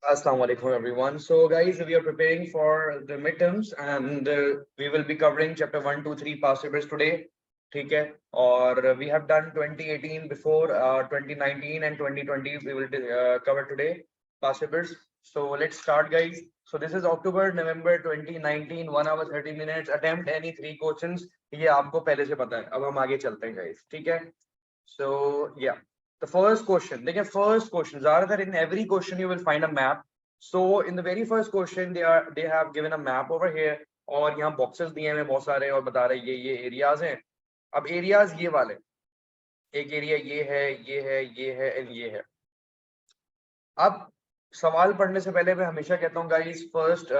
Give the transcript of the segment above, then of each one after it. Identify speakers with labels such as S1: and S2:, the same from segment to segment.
S1: Assalamu alaikum everyone. So guys, we are preparing for the midterms and we will be covering chapter 1, 2, 3 past papers today. ठीक है और we have done 2018 before 2019 and 2020 we will cover today past papers. So let's start guys. So this is October November 2019 1 hour 30 minutes attempt any 3 questions. ये आपको पहले से पता है. अब हम आगे चलते हैं guys. ठीक है. So yeah. The first question, देखिए first question, ज़्यादातर in every question you will find a map. So in the very first question they have given a map over here और यहाँ boxes दिए हैं बहुत सारे और बता रहे हैं ये areas हैं. अब areas ये वाले, एक area ये है, ये है, ये है and ये है. अब सवाल पढ़ने से पहले मैं हमेशा कहता हूँ guys first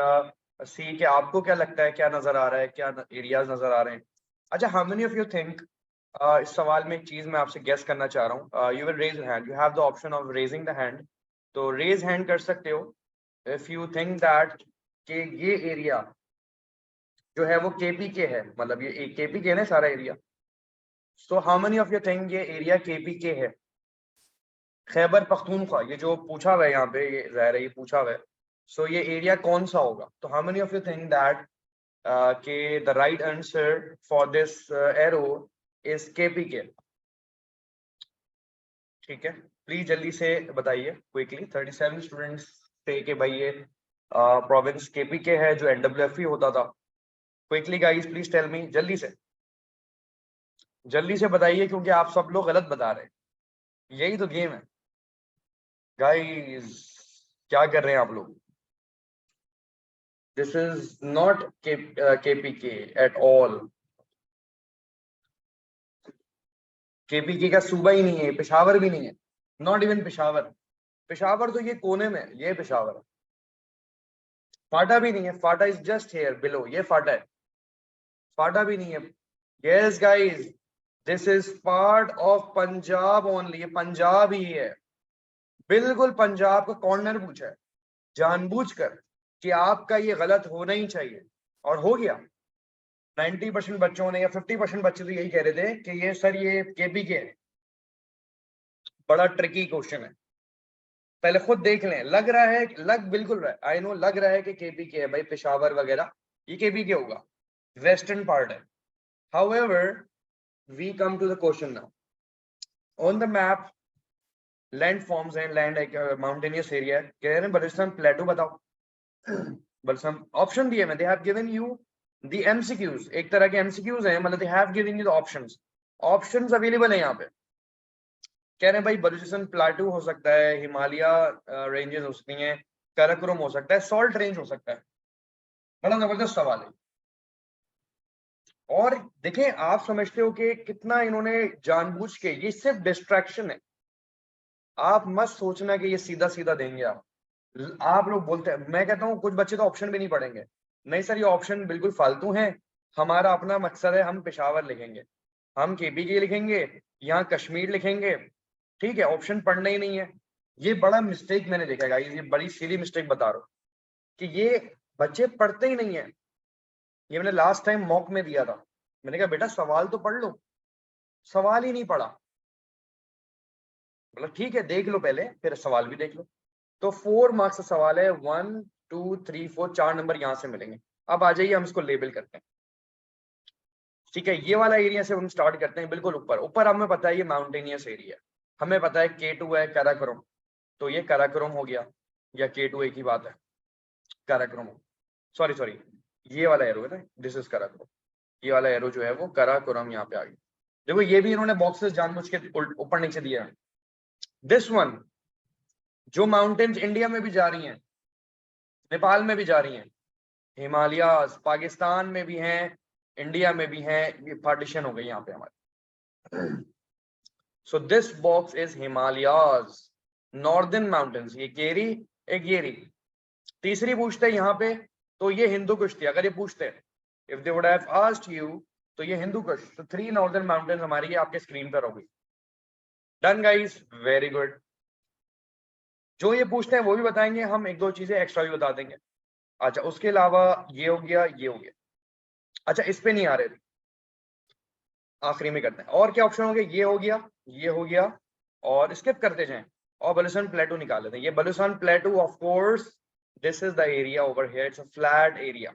S1: see कि आपको क्या लगता है, क्या नजर आ रहा है, क्या areas नजर आ रहे हैं. अच्छा, how many of you think इस सवाल में एक चीज मैं आपसे गेस करना चाह रहा हूँ. You will raise hand, you have the option of raising the hand. तो रेज हैंड कर सकते हो इफ यू थिंक दैट कि ये एरिया जो है वो केपी के है, मतलब ये केपी के है सारा area. So how many of you think ये एरिया केपी के है? खैबर पख्तूनख्वा, ये जो पूछा हुआ है यहाँ पे, ये ज़ाहिर है ये पूछा हुआ है. सो ये एरिया कौन सा होगा? तो how many of you think that के the right answer for this arrow is KP के? ठीक है, प्लीज जल्दी से बताइए क्विकली. 37 स्टूडेंट्स थे कि भाई ये प्रोविंस केपी के है जो एनडब्ल्यूएफई होता था. Quickly guys please tell me, जल्दी से बताइए क्योंकि आप सब लोग गलत बता रहे हैं. यही तो गेम है गाइस. क्या कर रहे हैं आप लोग? दिस इज नॉट केपी के एट ऑल. केपी का सूबा ही नहीं है, पेशावर भी नहीं है. Not even Peshawar. पेशावर तो ये कोने में, ये पेशावर है. फाटा भी नहीं है. फाटा इज जस्ट हियर बिलो. ये फाटा है, फाटा भी नहीं है. Yes guys, this is part of Punjab only. ये पंजाब ही है, बिल्कुल पंजाब का कॉर्नर पूछा है जानबूझकर कि आपका ये गलत होना ही चाहिए और हो गया. 90% बच्चों ने या 50% बच्चे तो यही कह रहे थे कि ये सर ये केपी के है. बड़ा ट्रिकी क्वेश्चन है, पहले खुद देख लें. लग रहा है, लग बिल्कुल रहा है, आई नो लग रहा है कि केपी के है भाई, पेशावर वगैरह ये केपी के होगा, वेस्टर्न पार्ट है. However, we come to the question now. On the map, landforms and land mountainous area. कह रहे हैं बलुचिस्तान प्लेटो बताओ. बलुचिस्तान ऑप्शन दिए में, they have given you the MCQs. एक तरह के MCQs हैं, मतलब they have given you the options. Options available है यहाँ पे. कह रहे हैं भाई बलुचिस्तान प्लेटो हो सकता है, हिमालय रेंजेस हो सकती हैं, काराकोरम हो सकता है, सॉल्ट रेंज हो सकता है. बड़ा जबरदस्त सवाल है. और देखें, आप समझते हो कि कितना इन्होंने जानबूझ के, ये सिर्फ डिस्ट्रैक्शन है. आप मत सोचना कि ये सीधा सीधा देंगे. आप लोग बोलते हैं, मैं कहता हूं कुछ बच्चे तो ऑप्शन भी नहीं पढ़ेंगे. नहीं सर, ये ऑप्शन बिल्कुल फालतू हैं. हमारा अपना मकसद है, हम पेशावर लिखेंगे, हम केपी के लिखेंगे, यहाँ कश्मीर लिखेंगे. ठीक है, ऑप्शन पढ़ना ही नहीं है. ये बड़ा मिस्टेक मैंने देखा गाइस, ये बड़ी सीधी मिस्टेक बता रहा हूं कि ये बच्चे पढ़ते ही नहीं है. ये मैंने लास्ट टाइम मॉक में दिया था. मैंने कहा बेटा सवाल तो पढ़ लो, सवाल ही नहीं पढ़ा. मतलब ठीक है देख लो पहले, फिर सवाल भी देख लो. तो 4 मार्क्स का सवाल है. 1 2 3 4 4 नंबर यहाँ से मिलेंगे. अब आ जाइए हम इसको लेबल करते हैं. ठीक है, ये वाला एरिया से हम स्टार्ट करते हैं. बिल्कुल ऊपर ऊपर हमें पता है ये माउंटेनियस एरिया. हमें पता है K2 है काराकोरम, तो ये काराकोरम हो गया, या K2 एक ही बात है. काराकोरम, सॉरी ये वाला एरो है ना, दिस इज काराकोरम. ये वाला एरो जो है वो काराकोरम यहाँ पे आ गया. देखो ये भी इन्होंने बॉक्सेस जानबूझ के ऊपर नीचे दिया है. दिस वन, जो माउंटेन्स इंडिया में भी जा रही हैं, नेपाल में भी जा रही हैं, हिमालयास पाकिस्तान में भी हैं, इंडिया में भी हैं. ये पार्टीशन हो गई यहाँ पे हमारे. So this box is Himalayas, northern mountains. ये केरी, एक ये रही. तीसरी पूछते हैं यहाँ पे, तो ये हिंदू कुश थी. अगर ये पूछते हैं, if they would have asked you, तो ये हिंदू कुश. तो 3 नॉर्दर्न माउंटेन्स हमारी आपके स्क्रीन पर होगी. Done guys, very good. जो ये पूछते हैं वो भी बताएंगे हम, एक दो चीजें एक्स्ट्रा भी बता देंगे. अच्छा, उसके अलावा ये हो गया, ये हो गया. अच्छा, इस पे नहीं आ रहे थे, आखिरी में करते हैं. और क्या ऑप्शन हो गया? ये हो गया, ये हो गया, और स्किप करते जाएं. और बलूचिस्तान प्लेटू निकाल लेते हैं। ये Balochistan plateau, of course this is the area over here, it's a flat area.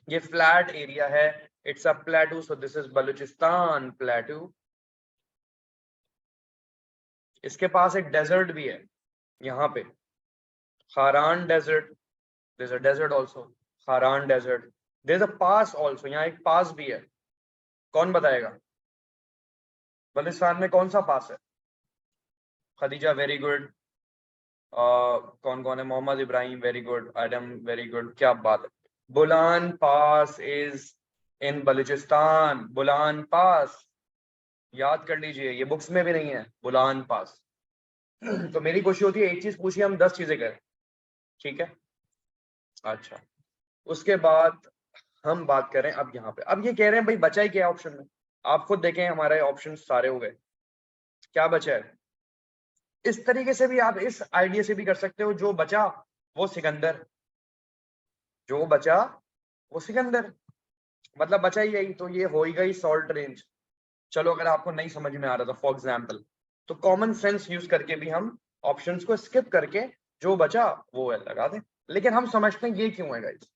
S1: ये फ्लैट एरिया है, it's a plateau, so this is Balochistan plateau. इसके पास एक डेजर्ट भी है यहाँ पे, Kharan desert, there is a desert also, Kharan desert. There is a pass also, यहाँ एक पास भी है। कौन बताएगा बलूचिस्तान में कौन सा पास है? Khadija very good. कौन कौन है? Mohammad Ibrahim very good, Adam very good, क्या बात है। बुलान पास इज इन बलूचिस्तान, बुलान पास याद कर लीजिए, ये बुक्स में भी नहीं है बुलान पास। तो मेरी कोशिश होती है एक चीज पूछिए, हम 10 चीजें करें, ठीक है? अच्छा, उसके बाद हम बात करें अब यहाँ पे। अब ये कह रहे हैं भाई बचा ही क्या ऑप्शन में? आप खुद देखें, हमारे ऑप्शन सारे हो गए, क्या बचा है? इस तरीके से भी आप इस आइडिया से भी कर सकते हो, जो बचा वो सिकंदर, जो बचा वो सिकंदर, मतलब बचा ही यही, तो ये हो ही गई सॉल्ट रेंज। चलो अगर आपको नहीं समझ में आ रहा था फॉर एग्जाम्पल, तो कॉमन सेंस यूज करके भी हम ऑप्शंस को स्किप करके जो बचा वो लगा दें। लेकिन हम समझते हैं ये क्यों है गाइज।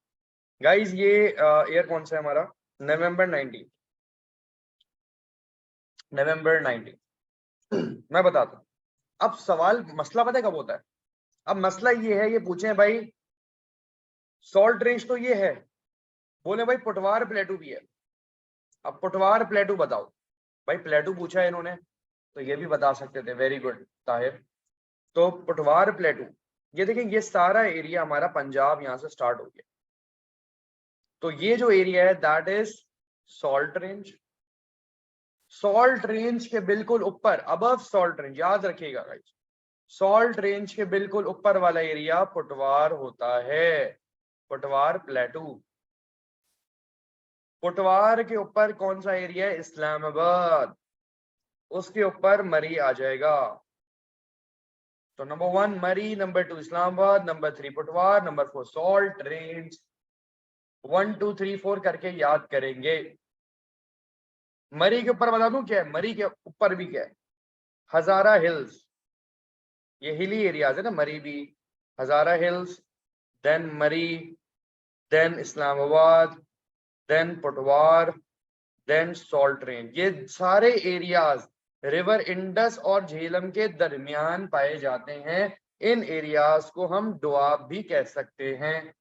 S1: गाइज ये ईयर कौन सा है हमारा? नवंबर 19, नवंबर 19। मैं बताता हूँ। अब सवाल मसला पता है कब होता है? अब मसला ये है, ये पूछे भाई सॉल्ट रेंज तो ये है, बोले भाई पुटवार प्लेटू भी है। अब पुटवार प्लेटू बताओ। भाई प्लेटू पूछा है इन्होंने, तो ये भी बता सकते थे, वेरी गुड ताहिर। तो पुटवार प्लेटू, ये देखिए ये सारा एरिया हमारा पंजाब यहाँ से स्टार्ट हो गया, तो ये जो एरिया है that is salt range. Salt range के बिल्कुल ऊपर, अबव सॉल्ट रेंज, याद रखिएगा गाइस, सॉल्ट रेंज के बिल्कुल ऊपर वाला एरिया पुटवार होता है, पुटवार प्लेटू। पुटवार के ऊपर कौन सा एरिया है? इस्लामाबाद, उसके ऊपर मरी आ जाएगा। तो number 1 Murree, number 2 Islamabad, number 3 Potwar, number 4 salt range. 1 2 3 4 करके याद करेंगे। मरी के ऊपर बता दूं क्या है? मरी के ऊपर भी क्या है? हजारा हिल्स, ये हिली एरियाज है ना, मरी भी, Hazara hills, then Murree, then Islamabad, then Potwar, then salt range. ये सारे एरियाज रिवर इंडस और झेलम के दरमियान पाए जाते हैं। इन एरियाज को हम डोआब भी कह सकते हैं,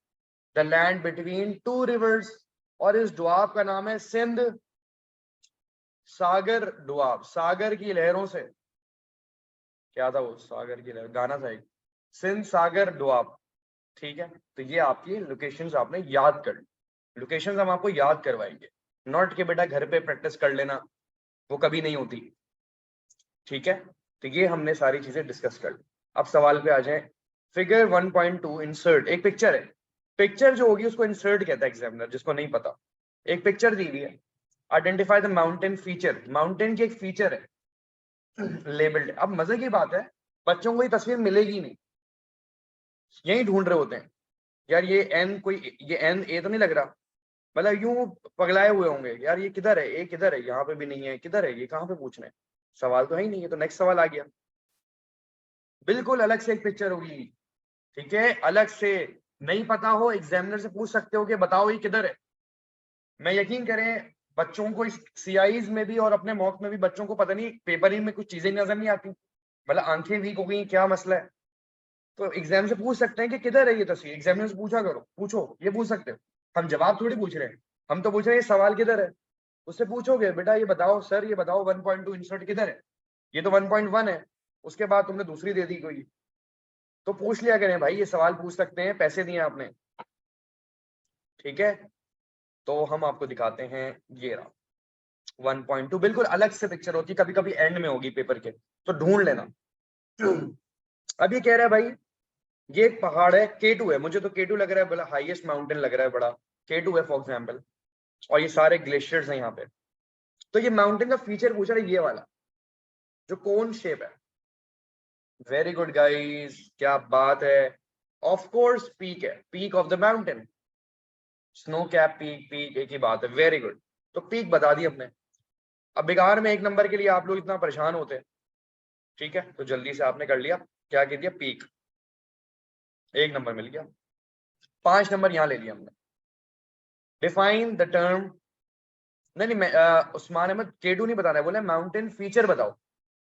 S1: the land between two reverse. और इस डोआब का नाम है सिंध सागर डोआब, सागर की लहरों से, क्या था वो सागर की लहर, गाना था एक, सिंध सागर डोआब, ठीक है? तो ये आपकी लोकेशंस आपने याद कर ली, लोकेशंस हम आपको याद करवाएंगे, नॉट के बेटा घर पे प्रैक्टिस कर लेना, वो कभी नहीं होती, ठीक है? तो ये हमने सारी चीजें डिस्कस कर ली। अब सवाल पे आ जाए, फिगर 1.2 इंसर्ट, एक पिक्चर है, पिक्चर जो होगी उसको इंसर्ट कहता है एग्जामिनर, जिसको नहीं पता। एक पिक्चर दी हुई है, identify the mountain feature, mountain की एक फीचर है लेबल्ड। अब मजे की बात है, बच्चों को ये तस्वीर मिलेगी नहीं, यही ढूंढ रहे होते हैं, यार ये एन कोई, ये एन ए तो नहीं लग रहा, मतलब यूं पगलाए हुए होंगे, यार ये किधर है, ए किधर है, यहाँ पे भी नहीं है, किधर है ये, कहाँ पे पूछ रहे हैं, सवाल तो है ही नहीं है। तो नेक्स्ट सवाल आ गया, बिल्कुल अलग से एक पिक्चर होगी, ठीक है, अलग से, नहीं पता हो एग्जामिनर से पूछ सकते हो कि बताओ ये किधर है। मैं यकीन करें बच्चों को इस सीआईज में भी और अपने मॉक में भी बच्चों को पता नहीं पेपर ही में कुछ चीजें नजर नहीं आती, मतलब आंखें वीक हो गई, क्या मसला है। तो एग्जाम से पूछ सकते हैं कि किधर है ये तस्वीर, एग्जामिनर से पूछा करो, पूछो, ये पूछ सकते हो। हम जवाब थोड़ी पूछ रहे हैं, हम तो पूछ रहे हैं ये सवाल किधर है। उससे पूछोगे बेटा ये बताओ सर, ये बताओ 1.2 इंसर्ट किधर है, ये तो 1.1 है, उसके बाद तुमने दूसरी दे दी कोई, तो पूछ लिया करें भाई, ये सवाल पूछ सकते हैं, पैसे दिए आपने, ठीक है? तो हम आपको दिखाते हैं, ये रहा 1.2, बिल्कुल अलग से पिक्चर होती है, कभी कभी एंड में होगी पेपर के, तो ढूंढ लेना। अब ये कह रहा है भाई ये एक पहाड़ है, K2 है, मुझे तो K2 लग रहा है, बड़ा हाईएस्ट माउंटेन लग रहा है, बड़ा K2 है फॉर एग्जाम्पल, और ये सारे ग्लेशियर्स हैं यहाँ पे। तो ये माउंटेन का फीचर पूछ रहा है, ये वाला जो कोन शेप है। वेरी गुड गाइस, क्या बात है, ऑफ कोर्स पीक है, peak of the mountain, snow cap peak, peak एक ही बात है, वेरी गुड। तो पीक बता दी हमने। अब बिगार में एक नंबर के लिए आप लोग इतना परेशान होते हैं, ठीक है, तो जल्दी से आपने कर लिया, क्या कह दिया, पीक, 1 नंबर मिल गया। 5 नंबर यहाँ ले लिया हमने। डिफाइन द टर्म, नहीं मैं उस्मान अहमद K2 नहीं बताना है, बोले माउंटेन फीचर बताओ।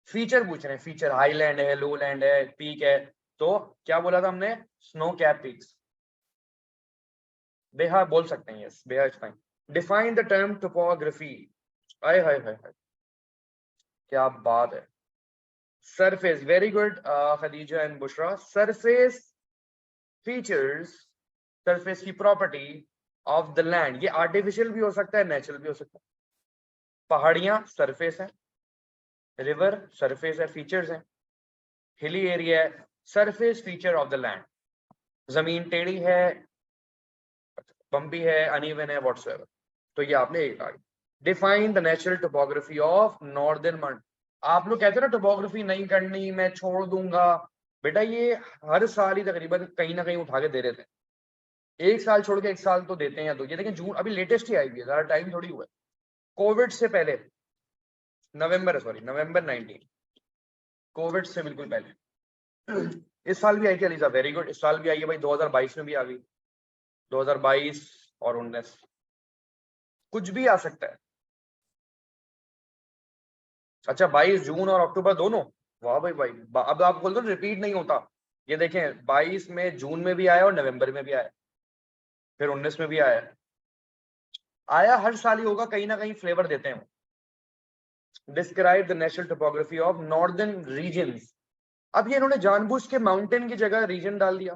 S1: फीचर पूछ रहे हैं, फीचर, हाईलैंड है, लोलैंड है, पीक है, तो क्या बोला था हमने, स्नो कैप पीक्स। बेहा बोल सकते हैं, यस बेहा is fine. Define the term topography, आय हाय हाय हाय, क्या बात है। Surface, very good Khadija and Bushra. Surface features, surface की प्रॉपर्टी ऑफ द लैंड, ये आर्टिफिशियल भी हो सकता है, नेचुरल भी हो सकता है। पहाड़ियां सरफेस है, रिवर सरफेस है, फीचर्स है। हिली एरिया है, surface feature of the land. जमीन टेढ़ी है, बम्पी है, अनइवन है, व्हाटसोएवर। तो ये आपने एक आ गया। Define the natural topography of northern mountain. आप लोग कहते हो ना टोपोग्राफी नहीं करनी, मैं छोड़ दूंगा, बेटा ये हर साल ही तकरीबन कहीं ना कहीं उठा के दे रहे थे। एक साल छोड़ के एक साल तो देते हैं। तो ये देखें जून अभी लेटेस्ट ही आई हुई है, ज्यादा टाइम थोड़ी हुआ है, कोविड से पहले, नवंबर 19, कोविड से बिल्कुल पहले। इस साल भी आई थी अलीजा, वेरी गुड, इस साल भी आई है भाई, 2022 में भी आ गई, 2022 और 19, कुछ भी आ सकता है। अच्छा 22 जून और अक्टूबर दोनों, वाह भाई भाई, अब आप बोल दो रिपीट नहीं होता। ये देखें 22 में जून में भी आया और नवंबर में भी आया, फिर 19 में भी आया, आया हर साल ही होगा, कहीं ना कहीं फ्लेवर देते हैं। Describe the natural topography of northern regions. अब ये इन्होंने जानबूझ के माउंटेन की जगह रीजन डाल दिया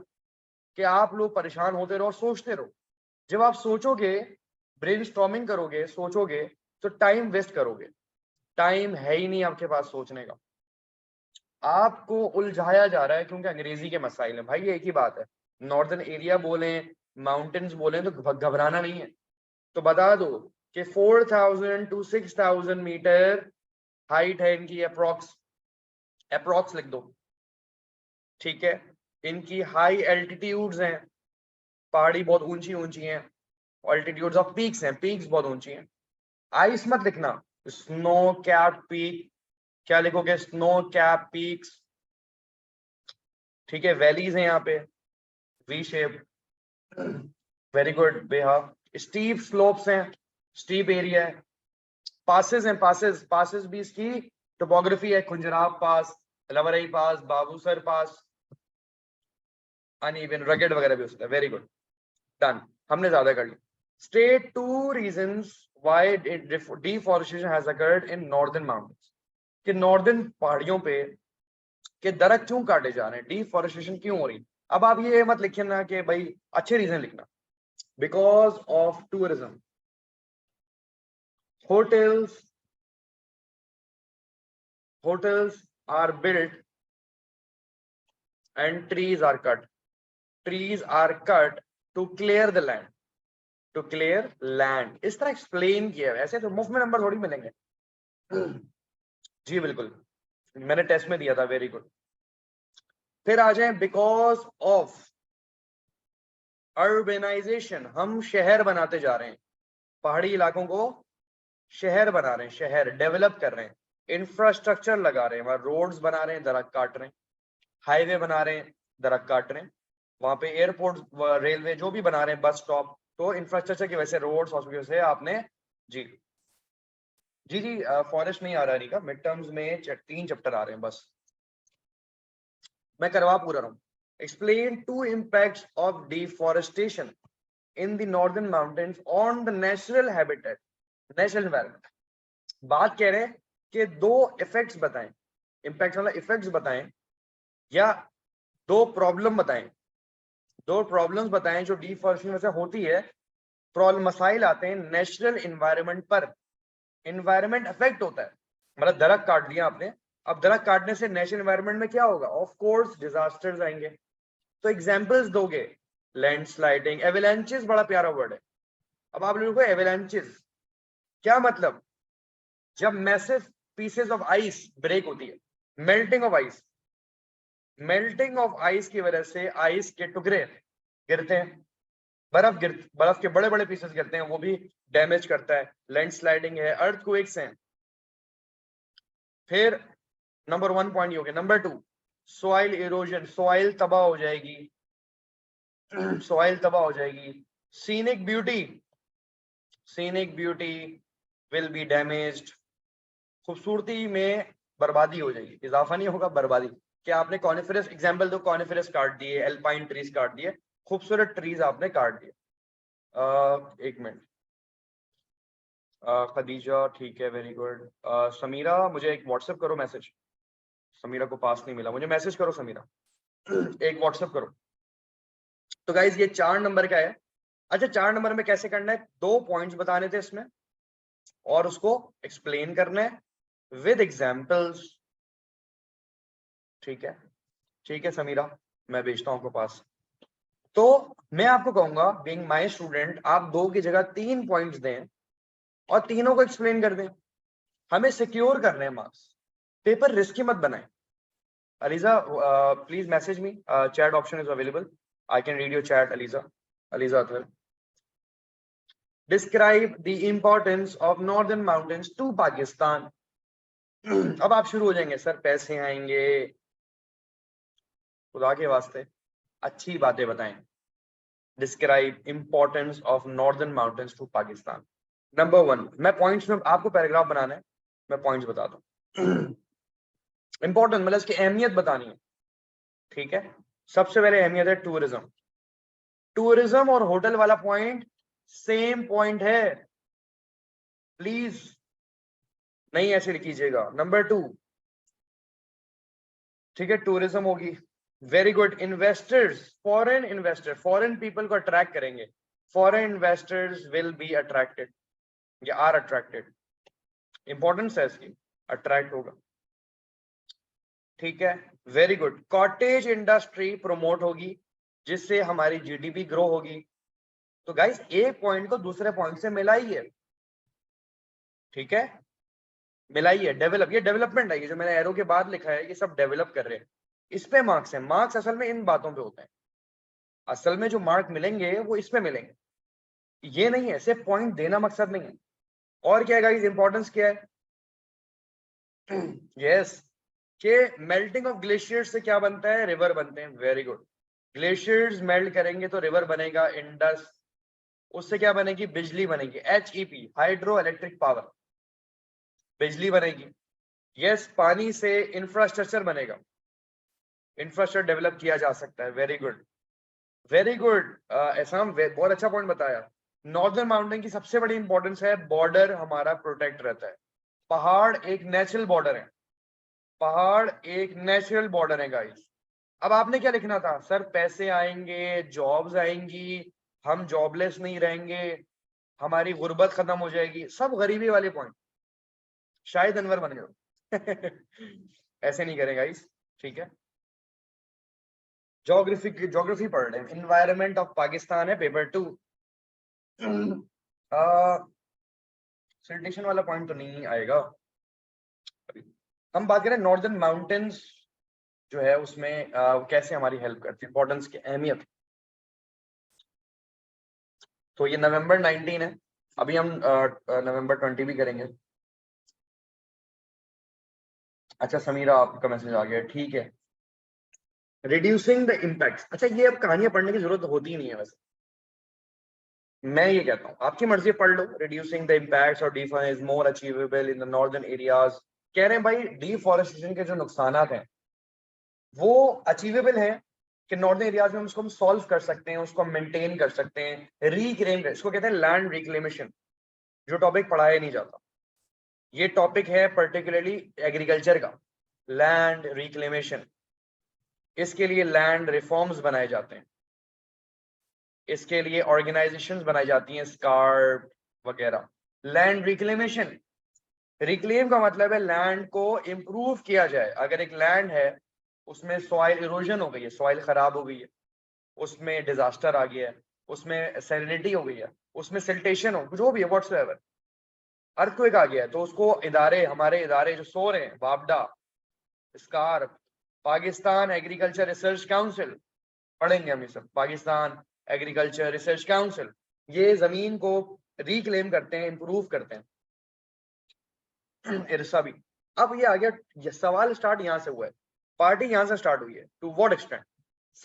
S1: कि आप लोग परेशान होते रहो और सोचते रहो। जब आप सोचोगे, ब्रेनस्टॉर्मिंग करोगे, सोचोगे, तो टाइम वेस्ट करोगे, टाइम है ही नहीं आपके पास सोचने का, आपको उलझाया जा रहा है क्योंकि अंग्रेजी के मसाइल हैं। भाई ये एक ही बात है, नॉर्दर्न एरिया बोले, माउंटेन्स बोले, तो घबराना नहीं है। तो बता दो कि 4000 to 6000 मीटर हाइट है इनकी, अप्रोक्स, अप्रोक्स लिख दो, ठीक है। इनकी हाई एल्टीट्यूड्स हैं, पहाड़ी बहुत ऊंची ऊंची हैं, ऑल्टीट्यूड्स ऑफ पीक्स हैं, पीक्स बहुत ऊंची हैं। आइस मत लिखना, स्नो कैप पीक, क्या लिखोगे, स्नो कैप पीक्स, ठीक है। वैलीज हैं यहाँ पे, वी शेप, वेरी गुड बेहा। स्टीप स्लोप्स हैं, स्टीप एरिया है। पासेस हैं, पासेस, पासेस भी इसकी टोपोग्राफी है, खुंजराब पास, लवरई पास, बाबूसर पास, अनइवन, रगेड वगैरह भी हो सकता है। वेरी गुड, डन, हमने ज्यादा कर लिया। State 2 reasons why deforestation has occurred in northern mountains, कि नॉर्दर्न पहाड़ियों पे के दरख्त क्यों काटे जा रहे हैं, डिफॉरेस्टेशन क्यों हो रही है। अब आप ये मत लिखिए ना कि भाई अच्छे रीजन लिखना, because of tourism, hotels hotels are built and trees are cut to clear the land, to clear land, इस तरह एक्सप्लेन किया है, ऐसे तो मुफ्त में नंबर थोड़ी मिलेंगे। जी बिल्कुल, मैंने टेस्ट में दिया था, वेरी गुड। फिर आ जाए, बिकॉज ऑफ अर्बेनाइजेशन, हम शहर बनाते जा रहे हैं, पहाड़ी इलाकों को शहर बना रहे हैं, शहर डेवलप कर रहे हैं, इंफ्रास्ट्रक्चर लगा रहे हैं, वहां रोड्स बना रहे हैं, दरख्त काट रहे हैं, हाईवे बना रहे हैं, दरख्त काट रहे हैं, वहां पे एयरपोर्ट, रेलवे जो भी बना रहे हैं, बस स्टॉप, तो इंफ्रास्ट्रक्चर की वजह से, रोड्स, हॉस्पिटल से आपने, जी जी जी, फॉरेस्ट नहीं आ रहा नहीं का, मिड टर्म्स में 3 चैप्टर आ रहे हैं बस, मैं करवा पूरा रहा हूँ। Explain 2 impacts of deforestation in the northern mountains on the natural habitat, natural environment. बात कह रहे हैं कि 2 इफेक्ट्स बताएं, इम्पैक्ट वाला इफेक्ट्स बताएं, या 2 प्रॉब्लम बताएं, 2 प्रॉब्लम्स बताएं जो डिफॉरेस्टेशन से होती है। प्रॉब्लम, मसाइल आते हैं नेचुरल एनवायरनमेंट पर, एनवायरनमेंट अफेक्ट होता है, मतलब दरख्त काट दिया आपने, अब दरख्त काटने से नेचुरल एनवायरनमेंट में क्या होगा, ऑफ कोर्स डिजास्टर्स आएंगे। तो एग्जांपल्स दोगे, लैंडस्लाइडिंग, एवलांचेस बड़ा प्यारा वर्ड है। अब आप लोगों को एवलांचेस क्या मतलब, जब massive pieces of ice break होती है, melting of ice, melting of ice की वजह से आइस के टुकड़े गिरते हैं, बर्फ के बड़े बड़े पीसेस गिरते हैं, वो भी डैमेज करता है, लैंडस्लाइडिंग है, अर्थक्वेक्स हैं। फिर नंबर 1 पॉइंट हो गया। नंबर 2 सॉइल इरोजन, सॉइल तबाह हो जाएगी, सॉइल तबाह हो जाएगी। Scenic beauty, scenic beauty will be damaged, खूबसूरती में बर्बादी हो जाएगी, इजाफा नहीं होगा, बर्बादी। क्या आपने कॉनिफेरस एग्जांपल दो, कॉनिफेरस काट दिए, एल्पाइन ट्रीज काट दिए, खूबसूरत ट्रीज आपने काट दिए। एक मिनट, खदीजा ठीक है, वेरी गुड। समीरा मुझे एक व्हाट्सएप करो मैसेज, समीरा को पास नहीं मिला, मुझे मैसेज करो समीरा, एक व्हाट्सएप करो। तो गाइज ये 4 नंबर का है। अच्छा 4 नंबर में कैसे करना है, 2 पॉइंट्स बताने थे इसमें और उसको एक्सप्लेन करना है विद एग्जांपल्स। ठीक है, ठीक है समीरा, मैं भेजता हूं आपको पास। तो मैं आपको कहूंगा बीइंग माय स्टूडेंट, आप 2 की जगह 3 पॉइंट्स दें और तीनों को एक्सप्लेन कर दें। हमें सिक्योर करने हैं मार्क्स, पेपर रिस्की मत बनाएं। Aliza please message me, chat option is available, I can read your chat. Aliza, Aliza Athar, describe the importance of northern mountains to Pakistan. अब आप शुरू हो जाएंगे, सर पैसे आएंगे, खुदा के वास्ते अच्छी बातें बताएं। Describe importance of northern mountains to Pakistan. Number 1, मैं पॉइंट्स में, आपको पैराग्राफ बनाना है, मैं पॉइंट्स बता दूं। इंपॉर्टेंट मतलब इसकी अहमियत बतानी है। ठीक है, सबसे पहले अहमियत है टूरिज्म। टूरिज्म और होटल वाला पॉइंट सेम पॉइंट है, प्लीज नहीं ऐसे लिखीजिएगा। नंबर 2, ठीक है, टूरिज्म होगी, very good. Investors, foreign investor, foreign people को अट्रैक्ट करेंगे, foreign investors will be attracted या आर अट्रैक्टेड, इंपॉर्टेंस है इसकी, अट्रैक्ट होगा। ठीक है, very good. Cottage industry promote होगी जिससे हमारी जीडीपी ग्रो होगी। तो गाइस एक पॉइंट को दूसरे पॉइंट से मिलाइए, ठीक है, मिलाइए। डेवलप, ये डेवलपमेंट है, ये जो मैंने एरो के बाद लिखा है ये सब डेवलप कर रहे हैं, इस पे मार्क्स है। मार्क्स असल में इन बातों पे होते हैं, असल में जो मार्क मिलेंगे वो इस पे मिलेंगे, ये नहीं है सिर्फ पॉइंट देना मकसद नहीं है। और क्या है गाइस, इंपॉर्टेंस क्या है, यस के मेल्टिंग ऑफ ग्लेशियर्स से क्या बनता है, रिवर बनते हैं, वेरी गुड। ग्लेशियर्स मेल्ट करेंगे तो रिवर बनेगा, इंडस, उससे क्या बनेगी, बिजली बनेगी, HEP, हाइड्रो इलेक्ट्रिक पावर, बिजली बनेगी। यस, पानी से इंफ्रास्ट्रक्चर बनेगा, इंफ्रास्ट्रक्चर डेवलप किया जा सकता है, वेरी गुड, वेरी गुड। एहसान बहुत अच्छा पॉइंट बताया। नॉर्दर्न माउंटेन की सबसे बड़ी इंपॉर्टेंस है, बॉर्डर हमारा प्रोटेक्ट रहता है। पहाड़ एक नेचुरल बॉर्डर है, पहाड़ एक नेचुरल बॉर्डर है गाइस। अब आपने क्या लिखना था, सर पैसे आएंगे, जॉब्स आएंगी, हम जॉबलेस नहीं रहेंगे, हमारी गुर्बत खत्म हो जाएगी, सब गरीबी वाले पॉइंट, शायद अनवर बन गए। ऐसे नहीं करें गाइस, ठीक है। ज्योग्राफी पढ़ रहे हैं, इन्वायरमेंट ऑफ पाकिस्तान है पेपर 2। सिल्टेशन वाला पॉइंट तो नहीं आएगा अभी। हम बात करें नॉर्दर्न माउंटेन्स जो है उसमें कैसे हमारी हेल्प करती है, इंपॉर्टेंस की अहमियत। तो ये नवंबर 19 है, अभी हम नवंबर 20 भी करेंगे। अच्छा समीरा आपका मैसेज आ गया, ठीक है। रिड्यूसिंग द इम्पैक्ट, अच्छा ये अब कहानियां पढ़ने की जरूरत होती ही नहीं है वैसे, मैं ये कहता हूँ आपकी मर्जी पढ़ लो। रिड्यूसिंग द इम्पैक्ट्स और deforestation is more achievable in the northern areas. कह रहे हैं भाई डिफॉरेस्टेशन के जो नुकसानात हैं वो अचीवेबल है कि नॉर्दर्न एरियाज में उसको हम सॉल्व कर सकते हैं, उसको हम मेंटेन कर सकते हैं, रिक्लेम कर, इसको कहते हैं लैंड रिक्लेमेशन, जो टॉपिक पढ़ाया नहीं जाता। ये टॉपिक है पर्टिकुलरली एग्रीकल्चर का, लैंड रिक्लेमेशन। इसके लिए लैंड रिफॉर्म्स बनाए जाते हैं, इसके लिए ऑर्गेनाइजेशंस बनाई जाती हैं, स्कार्प वगैरह। लैंड रिक्लेमेशन, रिक्लेम का मतलब है लैंड को इंप्रूव किया जाए। अगर एक लैंड है उसमें सॉइल इरोजन हो गई है, सॉइल खराब हो गई है, उसमें डिजास्टर आ गया है, उसमें सैलिनिटी हो गई है, उसमें सिल्टेशन हो, जो भी है व्हाट्सएवर, अर्थक्वेक आ गया है, तो उसको इदारे, हमारे इदारे जो सो रहे हैं, वापडा, SCARP, Pakistan agriculture research council, पढ़ेंगे हम ये सब, पाकिस्तान एग्रीकल्चर रिसर्च काउंसिल, ये जमीन को रिक्लेम करते हैं, इंप्रूव करते हैं। इरसा भी। अब ये आ गया, ये सवाल स्टार्ट यहाँ से हुआ है, पार्टी यहाँ से स्टार्ट हुई है, टू व्हाट एक्सटेंट,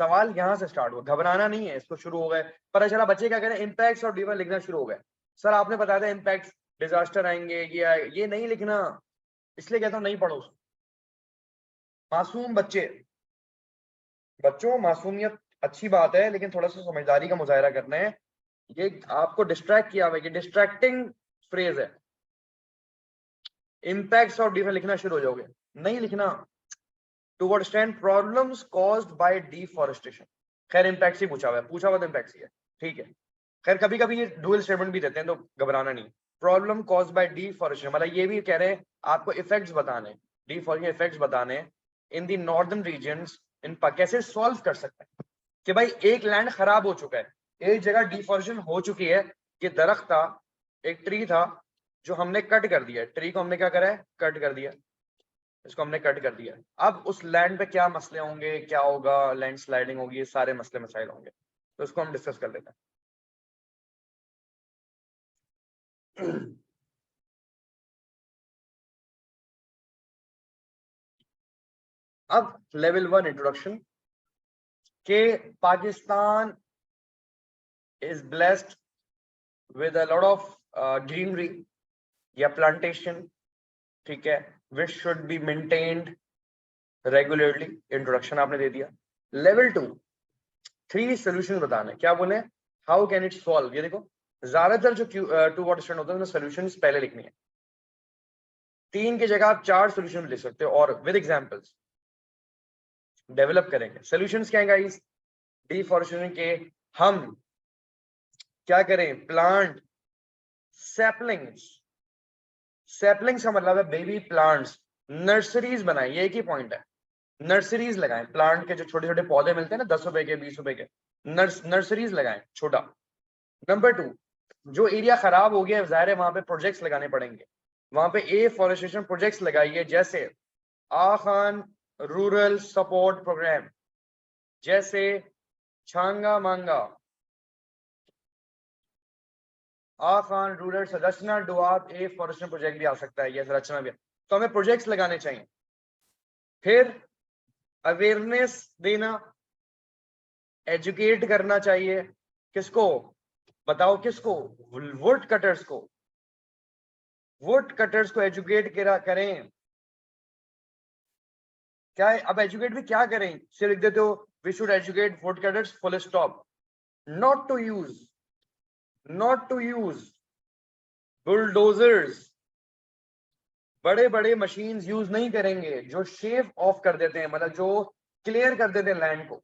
S1: सवाल यहाँ से स्टार्ट हुआ, घबराना नहीं है, इसको शुरू हो गए, पता चला बच्चे क्या करें, इम्पैक्ट्स और डिफर लिखना शुरू हो गए, सर आपने बताया था इम्पैक्ट डिजास्टर आएंगे, ये नहीं लिखना, इसलिए कहता हूँ नहीं पढ़ो। मासूम बच्चे, बच्चों मासूमियत अच्छी बात है, लेकिन थोड़ा सा समझदारी का मुजाहरा करना है, ये आपको डिस्ट्रैक्ट किया हुआ है, डिस्ट्रैक्टिंग फ्रेज है, इम्पैक्ट्स और डिफर लिखना शुरू हो जाओगे, नहीं लिखना। To what extent problems caused by deforestation, खैर इम्पैक्ट ही पूछा हुआ तो इम्पैक्ट ही है, ठीक है। खैर कभी कभी ये डुअल स्टेटमेंट भी देते हैं, तो घबराना नहीं। प्रॉब्लम कॉज्ड बाय डिफॉरेस्टेशन मतलब ये भी कह रहे हैं आपको इफेक्ट्स बताने, डिफॉरेस्टेशन इफेक्ट्स बताने इन दी नॉर्दर्न रीजन्स, इन कैसे सॉल्व कर सकते हैं कि भाई एक लैंड खराब हो चुका है, एक जगह डिफॉरेस्टेशन हो चुकी है, कि दरख्त था, एक ट्री था जो हमने कट कर दिया, ट्री को हमने क्या करा है, कट कर दिया, इसको हमने कट कर दिया, अब उस लैंड पे क्या मसले होंगे, क्या होगा, लैंड स्लाइडिंग होगी, ये सारे मसले मसाइल होंगे, तो इसको हम डिस्कस कर लेते हैं। अब लेवल 1 इंट्रोडक्शन के Pakistan is blessed with a lot of greenery या प्लांटेशन, ठीक है, which should be maintained regularly, introduction आपने दे दिया। लेवल 2 3 सोल्यूशन बताने, क्या बोले, हाउ कैन इट सॉल्व, ये देखो ज्यादातर जो टू व्हाट एक्सटेंट होता है उसमें सोल्यूशंस पहले लिखनी है, 3 की जगह आप 4 सोल्यूशन लिख सकते हो और विद एग्जांपल्स डेवलप करेंगे। सोल्यूशंस क्या है गाइस, डिफॉरेस्टेशन के हम क्या करें, प्लांट सैपलिंग्स, सैपलिंग्स का मतलब है बेबी प्लांट्स, नर्सरीज बनाएं, ये एक ही पॉइंट है, नर्सरीज लगाएं, प्लांट के जो छोटे छोटे पौधे मिलते हैं ना 10 रुपए के 20 रुपए के, नर्सरीज लगाएं छोटा। नंबर 2, जो एरिया खराब हो गया है जाहिर है वहां पे प्रोजेक्ट्स लगाने पड़ेंगे, वहां पे एफॉरेस्टेशन प्रोजेक्ट्स लगाइए, जैसे आखान रूरल सपोर्ट प्रोग्राम, जैसे छांगा मांगा, आखान रूरल संरचना डुआब एफॉरेस्टेशन प्रोजेक्ट भी आ सकता है, यह संरचना भी, तो हमें प्रोजेक्ट्स लगाने चाहिए। फिर अवेयरनेस देना, एजुकेट करना चाहिए, किसको बताओ, किसको, वुड कटर्स को, वुड कटर्स को एजुकेट करें, क्या है अब एजुकेट भी क्या करें, सिर्फ लिख देते हो we should educate wood cutters full stop, not to use, not to use bulldozers, बड़े बड़े मशीन्स यूज नहीं करेंगे जो शेव ऑफ कर देते हैं, मतलब जो क्लियर कर देते हैं लैंड को।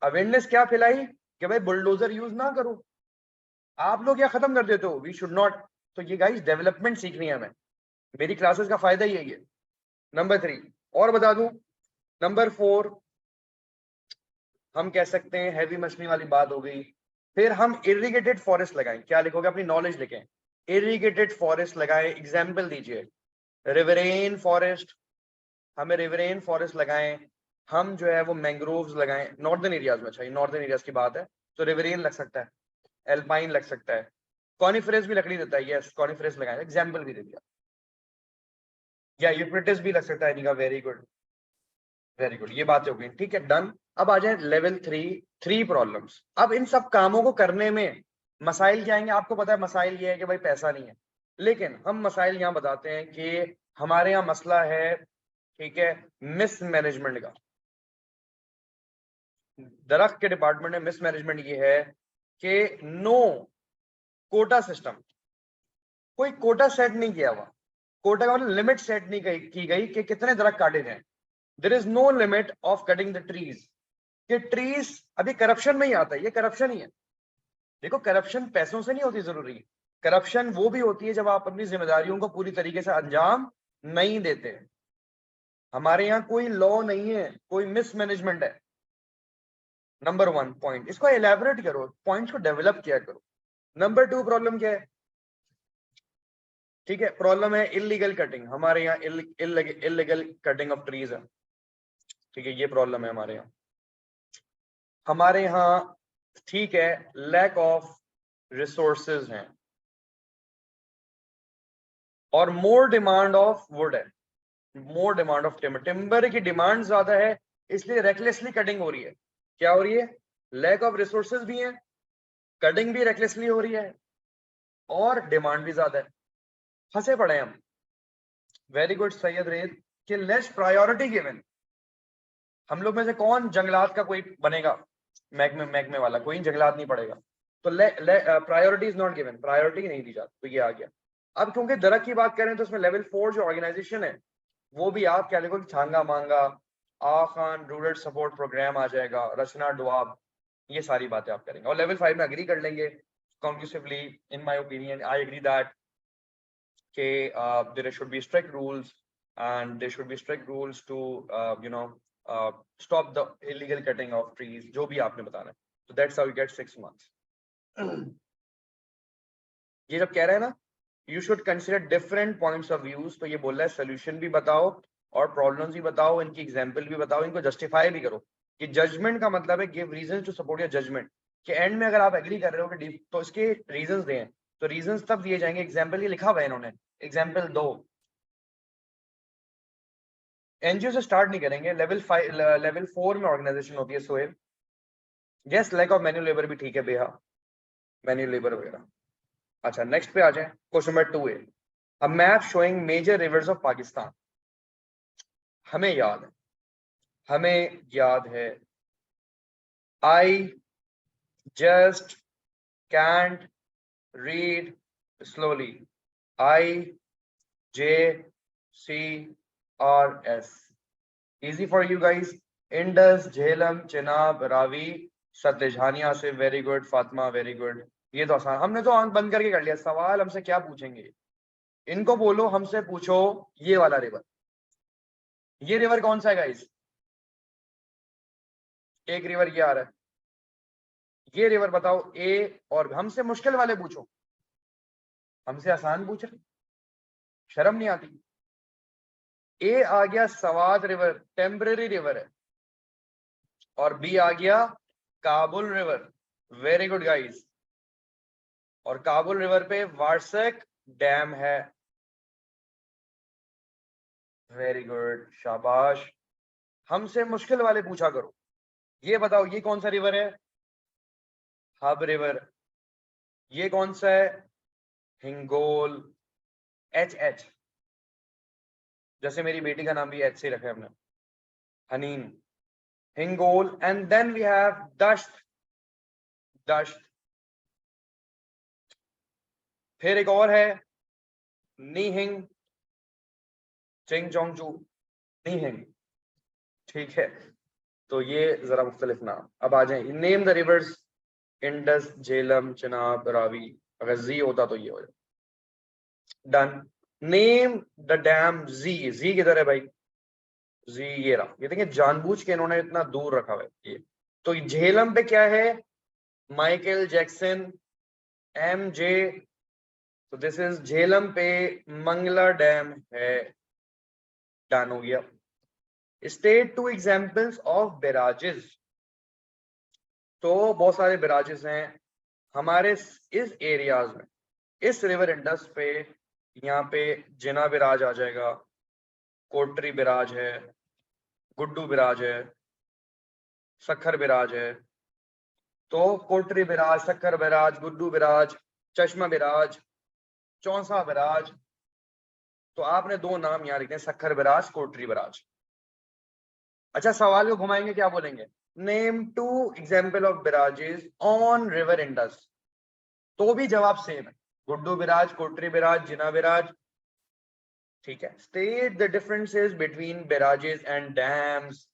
S1: अवेयरनेस क्या फैलाई कि भाई बुलडोजर यूज ना करो, आप लोग क्या खत्म कर देते हो, वी शुड नॉट। तो ये गाइस डेवलपमेंट सीखनी है हमें, मेरी क्लासेस का फायदा यही है। नंबर 3 और बता दूं, नंबर 4 हम कह सकते हैं हैवी मशीनरी वाली बात हो गई, फिर हम इरिगेटेड फॉरेस्ट लगाएं, क्या लिखोगे, अपनी नॉलेज लिखें, इरिगेटेड फॉरेस्ट लगाएं, एग्जाम्पल दीजिए, रिवरेन फॉरेस्ट, हमें रिवरेन फॉरेस्ट लगाएं, हम जो है वो मैंग्रोव्स लगाएं नॉर्दर्न एरियाज में, अच्छा नॉर्दर्न एरियाज की बात है तो रिवरेन लग सकता है, एल्पाइन लग सकता है, कॉनिफेरस भी लकड़ी देता है, यस कॉनिफेरस लगाएं, एग्जाम्पल भी दे दिया, या यूक्लिप्टस भी लग सकता है, इनका वेरी गुड, वेरी गुड, ये बातें हो गई, ठीक है डन। अब आ जाए लेवल 3 प्रॉब्लम्स, अब इन सब कामों को करने में मसाइल क्या आएंगे, आपको पता है मसाइल ये है कि भाई पैसा नहीं है, लेकिन हम मसाइल यहाँ बताते हैं कि हमारे यहाँ मसला है, ठीक है, मिस मैनेजमेंट का, दरख्त के डिपार्टमेंट में मिस मैनेजमेंट ये है कि नो कोटा सिस्टम, कोई कोटा सेट नहीं किया हुआ, कोटा का मतलब लिमिट सेट नहीं की गई कि कितने दरख्त काटे जाएं, there is no limit of cutting the trees, कि ट्रीज अभी करप्शन में ही आता है, ये करप्शन ही है। देखो करप्शन पैसों से नहीं होती जरूरी, करप्शन वो भी होती है जब आप अपनी जिम्मेदारियों को पूरी तरीके से अंजाम नहीं देते। हमारे यहाँ कोई लॉ नहीं है, कोई मिसमैनेजमेंट है। नंबर 1 पॉइंट, इसको एलैबोरेट करो, पॉइंट्स को डेवलप किया करो। नंबर 2 प्रॉब्लम क्या है, ठीक है, प्रॉब्लम है इलीगल कटिंग, हमारे यहाँ इलीगल कटिंग ऑफ ट्रीज है, ठीक है, ये प्रॉब्लम है हमारे यहाँ, हमारे यहाँ, ठीक है, लैक ऑफ रिसोर्सेज हैं, और मोर डिमांड ऑफ वुड है, more demand of timber, timber की डिमांड ज्यादा है, इसलिए रेकलेसली कटिंग हो रही है। क्या हो रही है? लैक ऑफ रिसोर्सेज भी है, कटिंग भी रेकलेसली हो रही है, और डिमांड भी ज्यादा है। फंसे पड़े हम। वेरी गुड सैयद रेद कि लेस प्रायोरिटी गिवन। हम लोग में से कौन जंगलात का कोई बनेगा? मैग्मे वाला कोई जंगलात नहीं पड़ेगा। तो priority is not given, priority नहीं दी जाती, तो ये आ गया। अब क्योंकि दरख्त की बात करें तो उसमें लेवल 4 जो ऑर्गेनाइजेशन है वो भी आप क्या लिखो, छांगा मांगा, आ खान रूरल सपोर्ट प्रोग्राम आ जाएगा, रचना डुआब, ये सारी बातें आप करेंगे। और लेवल 5 में अग्री कर लेंगे conclusively, in my opinion I agree that के there should be strict rules and there should be strict rules to stop the illegal cutting of trees, जो भी आपने बताना है। so that's how you get 6 months। ये जब कह रहे हैं ना you should consider different points of views, तो ये बोल रहा है solution भी बताओ और problems भी बताओ, इनकी example भी बताओ, इनको justify भी करो। कि judgment का मतलब है give reasons to support your judgment, कि end में अगर आप agree कर रहे हो कि तो इसके reasons दें, तो reasons तब दिए जाएंगे। example ये लिखा हुआ है इन्होंने, example दो। एनजीओ से स्टार्ट नहीं करेंगे, लेवल 4 में ऑर्गेनाइजेशन होती है Sohail. Yes, lack of manual labour भी ठीक है बेहा, मैन्युअल लेबर वगैरह। अच्छा नेक्स्ट पे आ जाए, क्वेश्चन नंबर 2 है, a map showing major rivers of Pakistan. हमें याद है, हमें याद है, I just can't read slowly, I J C R S, easy for you guys। Indus, Jhelum, Chenab, Ravi, Sutlej, Hania से very good, Fatima very good. ये तो आसान, हमने तो आंख बंद करके कर लिया। सवाल हमसे क्या पूछेंगे? इनको बोलो हमसे पूछो ये वाला रिवर, ये रिवर कौन सा है गाइस? एक रिवर ये आ रहा है, ये रिवर बताओ ए, और हमसे मुश्किल वाले पूछो, हमसे आसान पूछ रहे, शर्म नहीं आती? ए आ गया सवाद रिवर, टेम्परेरी रिवर है, और बी आ गया Kabul river. Very good guys. और काबुल रिवर पे वार्सक डैम है। वेरी गुड, शाबाश। हमसे मुश्किल वाले पूछा करो। ये बताओ ये कौन सा रिवर है? Hub river. ये कौन सा है? हिंगोल, एच एच, जैसे मेरी बेटी का नाम भी एच से रखा है हमने, Haneen, Hingol. And then we have Dasht, Dasht. फिर एक और है नीहिंग, चिंग चोंगचू, नीहिंग, ठीक है। तो ये जरा मुख्तलिफ नाम। अब आ जाए, name the reverse, Indus, Jhelum, Chenab, Ravi. अगर जी होता तो ये हो जाए। डन। नेम द डैम जी, जी किधर है भाई? जी ये रहा। ये देखिए जानबूझ के इन्होंने इतना दूर रखा है ये। तो झेलम पे क्या है? Michael Jackson, M J. तो दिस इज झेलम पे मंगला डैम है। डन हो गया। State two examples of barrages. तो बहुत सारे बैराजेस हैं हमारे इस एरियाज में, इस रिवर इंडस पे। यहाँ पे जिना बैराज आ जाएगा, कोटरी बैराज है, गुड्डू बैराज है, सखर बैराज है। तो Kotri barrage, Sukkur barrage, Guddu barrage, Chashma barrage, Chausa barrage. तो आपने दो नाम यहाँ लिखते हैं, सखर बैराज, कोटरी बैराज। अच्छा सवाल को घुमाएंगे, क्या बोलेंगे? Name two example of barrages on river Indus. तो भी जवाब सेम है, Guddu barrage, Kotri barrage, Jinnah barrage, ठीक है। State the differences between barrages and dams,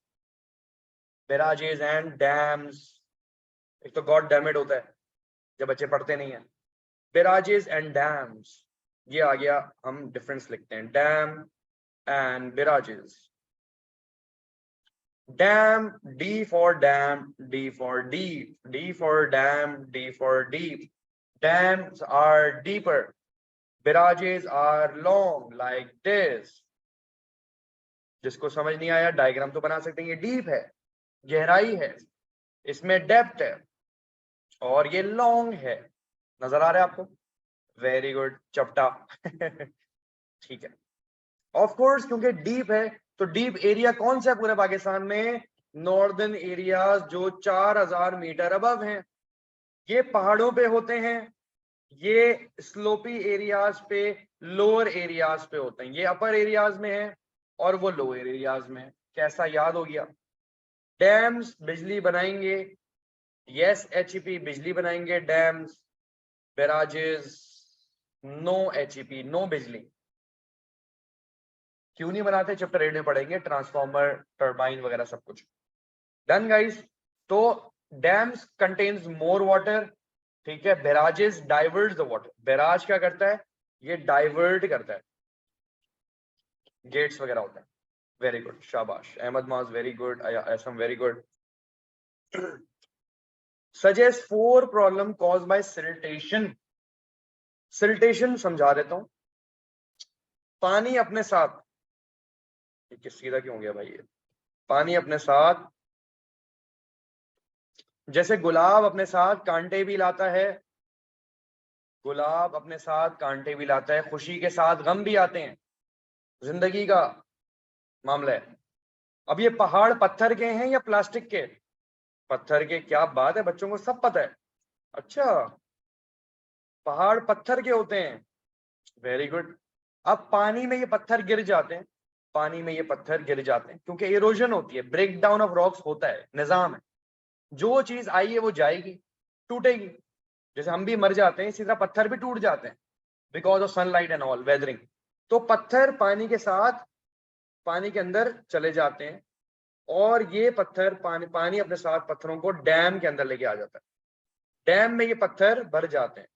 S1: barrages and dams. एक तो गॉड डैमेड होता है जब बच्चे पढ़ते नहीं है। बैराजेस एंड डैम्स, ये आ गया, हम डिफरेंस लिखते हैं, dam and barrages. Dam, D for dam, D for deep, D for dam, D for deep. Dams are deeper, barrages are long like this। जिसको समझ नहीं आया डायग्राम तो बना सकते हैं, ये डीप है, गहराई है, इसमें डेप्थ है, और ये लॉन्ग है। नजर आ रहा है आपको? वेरी गुड चपटा। ठीक है, ऑफ कोर्स क्योंकि डीप है तो डीप एरिया कौन सा है पूरे पाकिस्तान में? नॉर्दर्न एरियाज जो 4000 मीटर अबव हैं, ये पहाड़ों पे होते हैं, ये स्लोपी एरियाज पे, लोअर एरियाज पे होते हैं, ये अपर एरियाज में है और वो लोअर एरियाज में है। कैसा याद हो गया? डैम्स बिजली बनाएंगे, यस एचईपी बिजली बनाएंगे, डैम्स, बैराजेस, नो एचईपी, नो बिजली। क्यों नहीं बनाते? चैप्टर 8 में पढ़ेंगे, ट्रांसफार्मर, टरबाइन वगैरह सब कुछ। Done guys. तो डैम्स कंटेन्स मोर वाटर, ठीक है। बैराजेस डाइवर्ट द वाटर, बैराज क्या करता है? ये डाइवर्ट करता है, गेट्स वगैरह होता है। वेरी गुड, शाबाश अहमद माज, वेरी गुड, एसम very good. Suggest 4 problem cause by siltation. Siltation समझा देता हूं। पानी अपने साथ, ये सीधा क्यों हो गया भाई? ये पानी अपने साथ, जैसे गुलाब अपने साथ कांटे भी लाता है, गुलाब अपने साथ कांटे भी लाता है, खुशी के साथ गम भी आते हैं, जिंदगी का मामला है। अब ये पहाड़ पत्थर के हैं या प्लास्टिक के? पत्थर के। क्या बात है, बच्चों को सब पता है। अच्छा, पहाड़ पत्थर के होते हैं, वेरी गुड। अब पानी में ये पत्थर गिर जाते हैं, पानी में ये पत्थर गिर जाते हैं क्योंकि इरोजन होती है, ब्रेक डाउन ऑफ रॉक्स होता है, निजाम है। जो चीज आई है वो जाएगी, टूटेगी। जैसे हम भी मर जाते हैं, इसी तरह पत्थर भी टूट जाते हैं because of sunlight and all, weathering. तो पत्थर पानी के साथ पानी के अंदर चले जाते हैं और ये पत्थर पानी अपने साथ पत्थरों को डैम के अंदर लेके आ जाता है। डैम में ये पत्थर भर जाते हैं,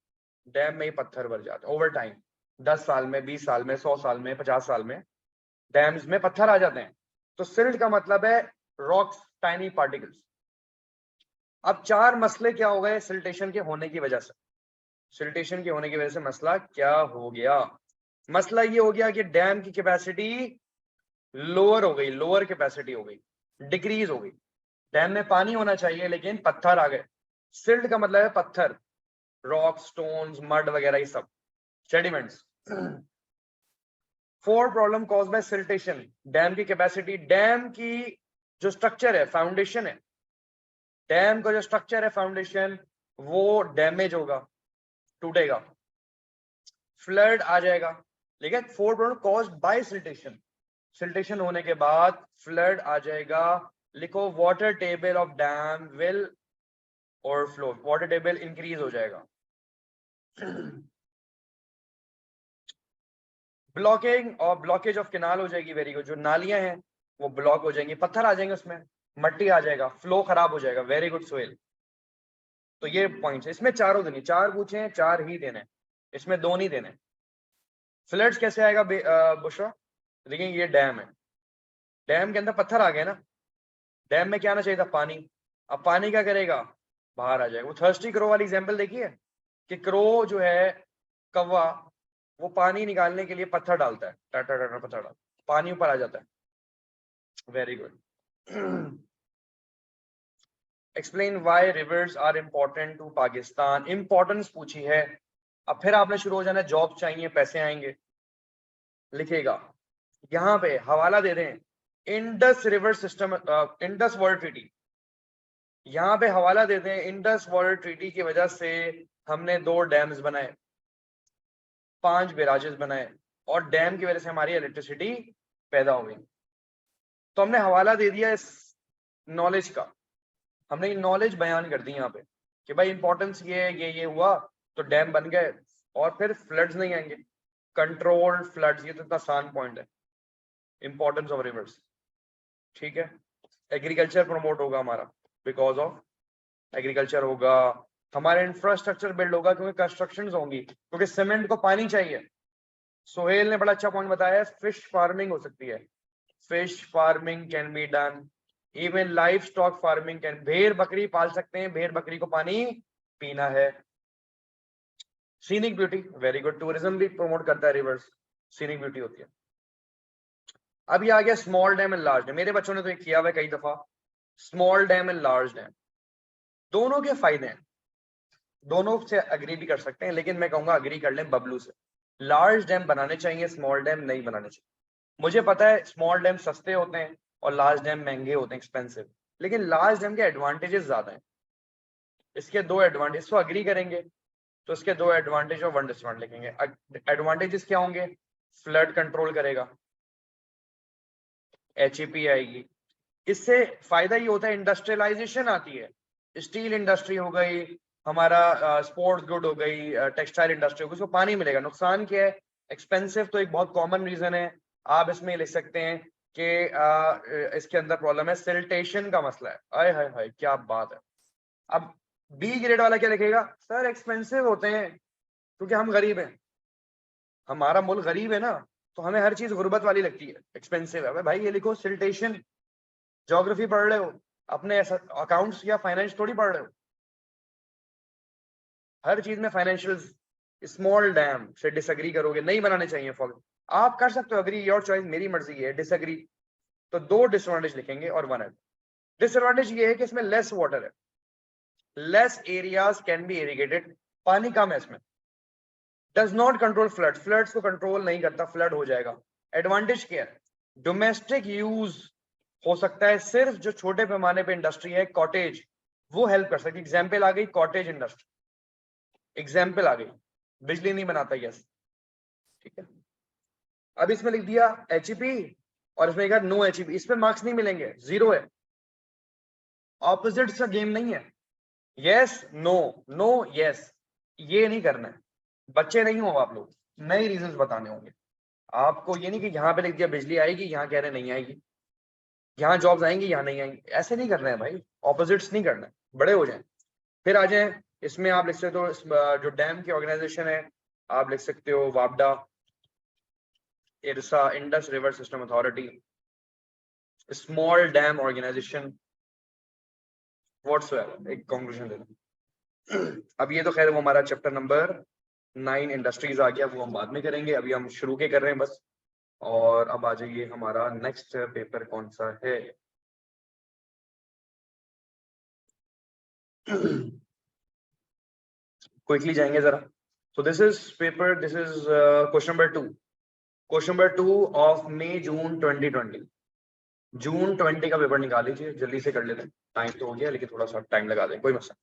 S1: डैम में ये पत्थर भर जाते हैं ओवर टाइम, 10 साल में, 20 साल में, 100 साल में, 50 साल में डैम्स में पत्थर आ जाते हैं। तो सिल्ट का मतलब है रॉक्स, टाइनी पार्टिकल्स। अब 4 मसले क्या हो गए सिल्टेशन के होने की वजह से? सिल्टेशन के होने की वजह से मसला क्या हो गया? मसला ये हो गया कि डैम की कैपेसिटी लोअर हो गई, लोअर कैपेसिटी हो गई, डिक्रीज हो गई। डैम में पानी होना चाहिए लेकिन पत्थर आ गए। सिल्ट का मतलब है पत्थर, रॉक, स्टोन्स, मड वगैरह, ये सब sediments. 4 problem cause by siltation. Dam की कैपेसिटी, डैम की जो स्ट्रक्चर है, फाउंडेशन है, डैम का जो स्ट्रक्चर है, फाउंडेशन, वो डैमेज होगा, टूटेगा, फ्लड आ जाएगा। लेकिन 4 problem cause by siltation, siltation होने के बाद फ्लड आ जाएगा। लिखो, water table of dam will overflow, water table increase हो जाएगा। ब्लॉकिंग और ब्लॉकेज ऑफ कैनाल हो जाएगी, वेरी गुड। जो नालियां हैं वो ब्लॉक हो जाएंगी, पत्थर आ जाएंगे उसमें, मट्टी आ जाएगा, फ्लो खराब हो जाएगा, वेरी गुड सोहेल। तो ये पॉइंट्स, इसमें चारों देने, 4 पूछे हैं, 4 ही देने, इसमें 2 नहीं देने। फ्लड्स कैसे आएगा बुशरा? देखिए ये डैम है, डैम के अंदर पत्थर आ गए ना, डैम में क्या आना चाहिए था? पानी। अब पानी क्या करेगा? बाहर आ जाएगा। वो थर्स्टी क्रो वाली एग्जांपल देखिए कि क्रो जो है, कौवा, वो पानी निकालने के लिए पत्थर डालता है, टाटा टाटा पत्थर डालता, पानी ऊपर आ जाता है, very good. Explain why rivers are important to Pakistan. Importance पूछी है, अब फिर आपने शुरू हो जाना, जॉब चाहिए, पैसे आएंगे। लिखेगा यहाँ पे, हवाला दे दें, Indus river system, Indus water treaty, यहाँ पे हवाला देते हैं। इंडस वाटर ट्रीटी की वजह से हमने 2 डैम्स बनाए, 5 बैराजेस बनाए और डैम की वजह से हमारी इलेक्ट्रिसिटी पैदा हो गई। तो हमने हवाला दे दिया इस नॉलेज का, हमने नॉलेज बयान कर दी यहाँ पे कि भाई इंपॉर्टेंस ये है, ये हुआ तो डैम बन गए और फिर फ्लड्स नहीं आएंगे, कंट्रोल्ड फ्लड्स। ये तो इतना आसान पॉइंट है, इंपॉर्टेंस ऑफ रिवर्स, ठीक है। एग्रीकल्चर प्रमोट होगा हमारा, बिकॉज ऑफ एग्रीकल्चर होगा, हमारा इंफ्रास्ट्रक्चर बिल्ड होगा क्योंकि कंस्ट्रक्शन होंगी, क्योंकि सीमेंट को पानी चाहिए। सोहेल ने बड़ा अच्छा पॉइंट बताया, फिश फार्मिंग हो सकती है, fish farming can be done, even life stock farming can, भेड़ बकरी पाल सकते हैं, भेड़ बकरी को पानी पीना है। Scenic beauty, very good, tourism भी प्रमोट करता है रिवर्स, सीनिक ब्यूटी होती है। अब ये आ गया small dam and large dam, मेरे बच्चों ने तो ये किया हुआ है कई दफा। Small dam and large dam दोनों के फायदे हैं, दोनों से अग्री भी कर सकते हैं, लेकिन मैं कहूंगा अग्री कर लें बबलू से, लार्ज डैम बनाने चाहिए, स्मॉल डैम नहीं बनाने चाहिए। मुझे पता है स्मॉल डैम सस्ते होते हैं और लार्ज डैम महंगे होते हैं, एक्सपेंसिव, लेकिन लार्ज डैम के एडवांटेजेस ज्यादा हैं। इसके दो एडवांटेज, इसको अग्री करेंगे तो इसके दो एडवांटेज और वन डिसएडवांटेज लिखेंगे। एडवांटेजेस क्या होंगे? फ्लड कंट्रोल करेगा, एचईपी आएगी। इससे फायदा ये होता है इंडस्ट्रियलाइजेशन आती है, स्टील इंडस्ट्री हो गई, हमारा स्पोर्ट्स गुड हो गई, टेक्सटाइल इंडस्ट्री हो गई, उसको पानी मिलेगा। नुकसान क्या है? एक्सपेंसिव तो एक बहुत कॉमन रीजन है। आप इसमें लिख सकते हैं कि इसके अंदर प्रॉब्लम है, सिल्टेशन का मसला है। आय हाय हाय क्या बात है। अब बी ग्रेड वाला क्या लिखेगा? सर एक्सपेंसिव होते हैं क्योंकि हम गरीब हैं, हमारा मुल्क गरीब है ना, तो हमें हर चीज गुर्बत वाली लगती है, एक्सपेंसिव है। भाई ये लिखो सिल्टेशन। ज्योग्राफी पढ़ रहे हो, अपने अकाउंट्स या फाइनेंस थोड़ी पढ़ रहे हो। हर चीज में फाइनेंशियल। स्मॉल डैम से डिसएग्री करोगे, नहीं बनाने चाहिए फॉलो। आप कर सकते हो अग्री, योर चॉइस, मेरी मर्जी है। डिसएग्री तो दो डिसएडवांटेज लिखेंगे और वन एड। डिसएडवांटेज ये है कि इसमें लेस वाटर है, less areas can be irrigated, पानी कम है इसमें। Does not control flood, floods को कंट्रोल नहीं करता, फ्लड हो जाएगा। एडवांटेज क्या है? डोमेस्टिक यूज हो सकता है, सिर्फ जो छोटे पैमाने पे इंडस्ट्री है, कॉटेज, वो हेल्प कर सकती है। एग्जाम्पल आ गई कॉटेज इंडस्ट्री, एग्जाम्पल आ गई। बिजली नहीं बनाता, यस ठीक है। अब इसमें लिख दिया एचईपी और इसमें लिखा नो एचईपी, इस पे मार्क्स नहीं मिलेंगे, जीरो है। ऑपोजिट का गेम नहीं है, यस नो, नो यस, ये नहीं करना है। बच्चे नहीं हो आप लोग, नए रीजंस बताने होंगे आपको। ये नहीं कि यहाँ पे लिख दिया बिजली आएगी, यहाँ कह रहे नहीं आएगी, यहाँ जॉब्स आएंगी, यहाँ नहीं आएंगी, ऐसे नहीं करना है भाई। ऑपोजिट्स नहीं करना है, बड़े हो जाए। फिर आ जाए इसमें, आप लिख सकते हो जो डैम की ऑर्गेनाइजेशन है, आप लिख सकते हो वापडा, IRSA, Indus river system authority, small dam organisation, whatsoever, एक कंक्लूजन दे दो। अब ये तो खैर वो हमारा चैप्टर नंबर 9 इंडस्ट्रीज आ गया, वो हम बाद में करेंगे, अभी हम शुरू के कर रहे हैं बस। और अब आ जाइए हमारा नेक्स्ट पेपर कौन सा है। क्विकली जाएंगे जरा। So this is paper, this is question number 2, question number 2 of May June 2020। June 20 का पेपर निकाल लीजिए, जल्दी से कर लेते हैं, टाइम तो हो गया लेकिन थोड़ा सा टाइम लगा दें, कोई मसला।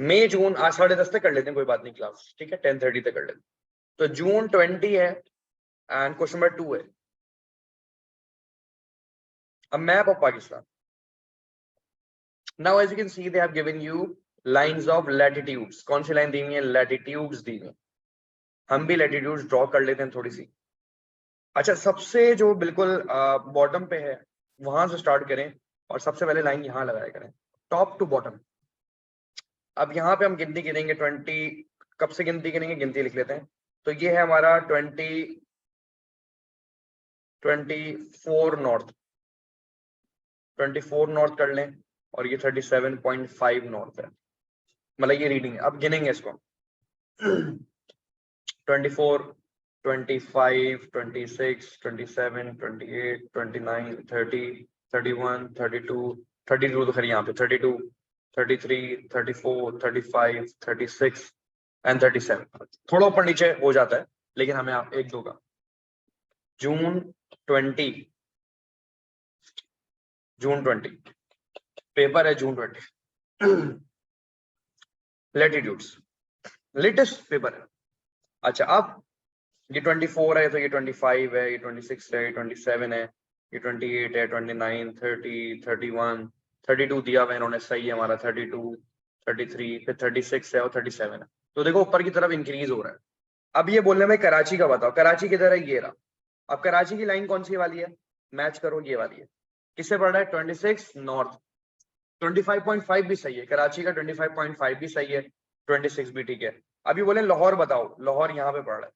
S1: मई जून आज 10:30 तक कर लेते हैं, कोई बात नहीं, क्लास ठीक है 10:30 तक कर लेते हैं। तो जून 20 है एंड क्वेश्चन नंबर 2 है, a map of Pakistan. Now as you can see they have given you lines of latitudes. कौन सी लाइन दी हुई है? लैटिट्यूड्स दी हुई। हम भी लैटिट्यूड्स ड्रॉ कर लेते हैं थोड़ी सी। अच्छा, सबसे जो बिल्कुल बॉटम पे है वहां से स्टार्ट करें और सबसे पहले लाइन यहाँ लगाया करें, टॉप टू बॉटम। अब यहाँ पे हम गिनती गिनेंगे 20, कब से गिनती गिनेंगे, गिनती लिख लेते हैं। तो ये है हमारा 24 नॉर्थ, 24 नॉर्थ कर लें, और ये 37.5 नॉर्थ है, मतलब ये रीडिंग है। अब गिनेंगे इसको 24, 25, 26, 27, 28, 29, 30, 31, 32, 32 तो खैर यहाँ पे 32, 33, 34, 35, 36 एंड 37। थोड़ा ऊपर नीचे हो जाता है लेकिन हमें आप एक दो का। जून 20, जून 20 पेपर है, जून 20 लेटीट्यूड्स, लेटेस्ट पेपर है। अच्छा, अब ये 24 है तो ये 25 है, ये 26 है, ये 27 है, ये 28 है, 29, 30, 31, 32 दिया हुआ इन्होंने, सही है हमारा 32, 33, फिर 36 है और 37 है। तो देखो ऊपर की तरफ इंक्रीज हो रहा है। अब ये बोलने में कराची का बताओ, कराची किधर है? ये रहा। अब कराची की लाइन कौन सी वाली है? मैच करो, ये वाली है। किससे पढ़ रहा है? 26 नॉर्थ, 25.5 भी सही है, कराची का 25.5 भी सही है, 26 भी ठीक है। अभी बोले लाहौर बताओ, लाहौर यहाँ पे पढ़ रहा है,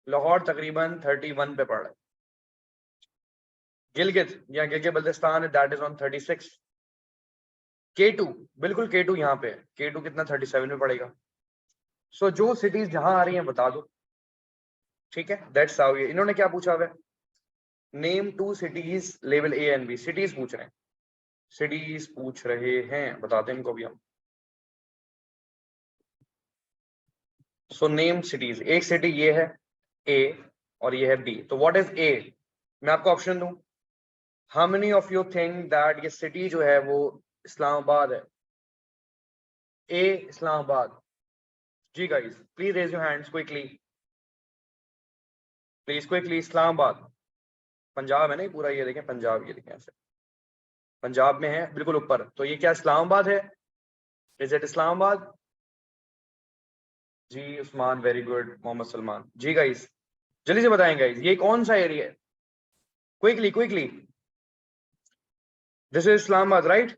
S1: लाहौर तकरीबन 31 पे पड़ रहा है। गिलगित या गिलगित बल्तिस्तान है, दैट इज ऑन 36। K2, बिल्कुल K2 यहाँ पे, K2 कितना 37 में पड़ेगा। सो जो सिटीज जहां आ रही हैं बता दो, ठीक है, दैट्स हाउ। ये इन्होंने क्या पूछा हुआ है? Name 2 cities level A and B, cities पूछ रहे हैं, सिटीज पूछ रहे हैं, बताते हैं इनको भी हम। सो नेम सिटीज, एक सिटी ये है, ए और ये है बी, तो व्हाट इज ए? मैं आपको ऑप्शन दूं, how many of you think that ये सिटी जो है वो इस्लामाबाद है? ए इस्लामाबाद। जी guys please raise your hands quickly, please quickly. Islamabad Punjab है ना पूरा, ये देखें पंजाब, ये देखें ऐसे पंजाब में है बिल्कुल ऊपर, तो ये क्या इस्लामाबाद है? Is it Islamabad? जी उस्मान, वेरी गुड। मोहम्मद सलमान। जी गाइस जल्दी से बताएं गाइस, ये कौन सा एरिया है? Quickly quickly. This is Islamabad right?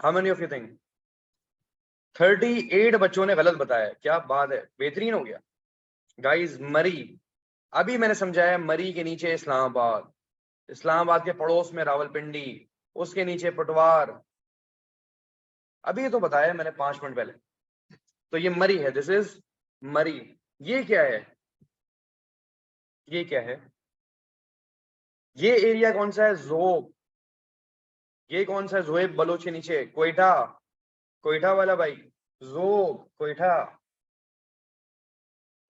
S1: How many of you think? 38 बच्चों ने गलत बताया, क्या बात है, बेहतरीन हो गया गाइस। मरी, अभी मैंने समझाया, मरी के नीचे इस्लामाबाद, इस्लामाबाद के पड़ोस में रावलपिंडी, उसके नीचे पटवार, अभी तो बताया मैंने 5 मिनट पहले। तो ये मरी है, दिस इज मरी। ये क्या है? ये क्या है? ये एरिया कौन सा है? जोब। ये कौन सा है? जोहेब बलोच के नीचे कोयटा, कोयटा वाला भाई, जोब कोयटा।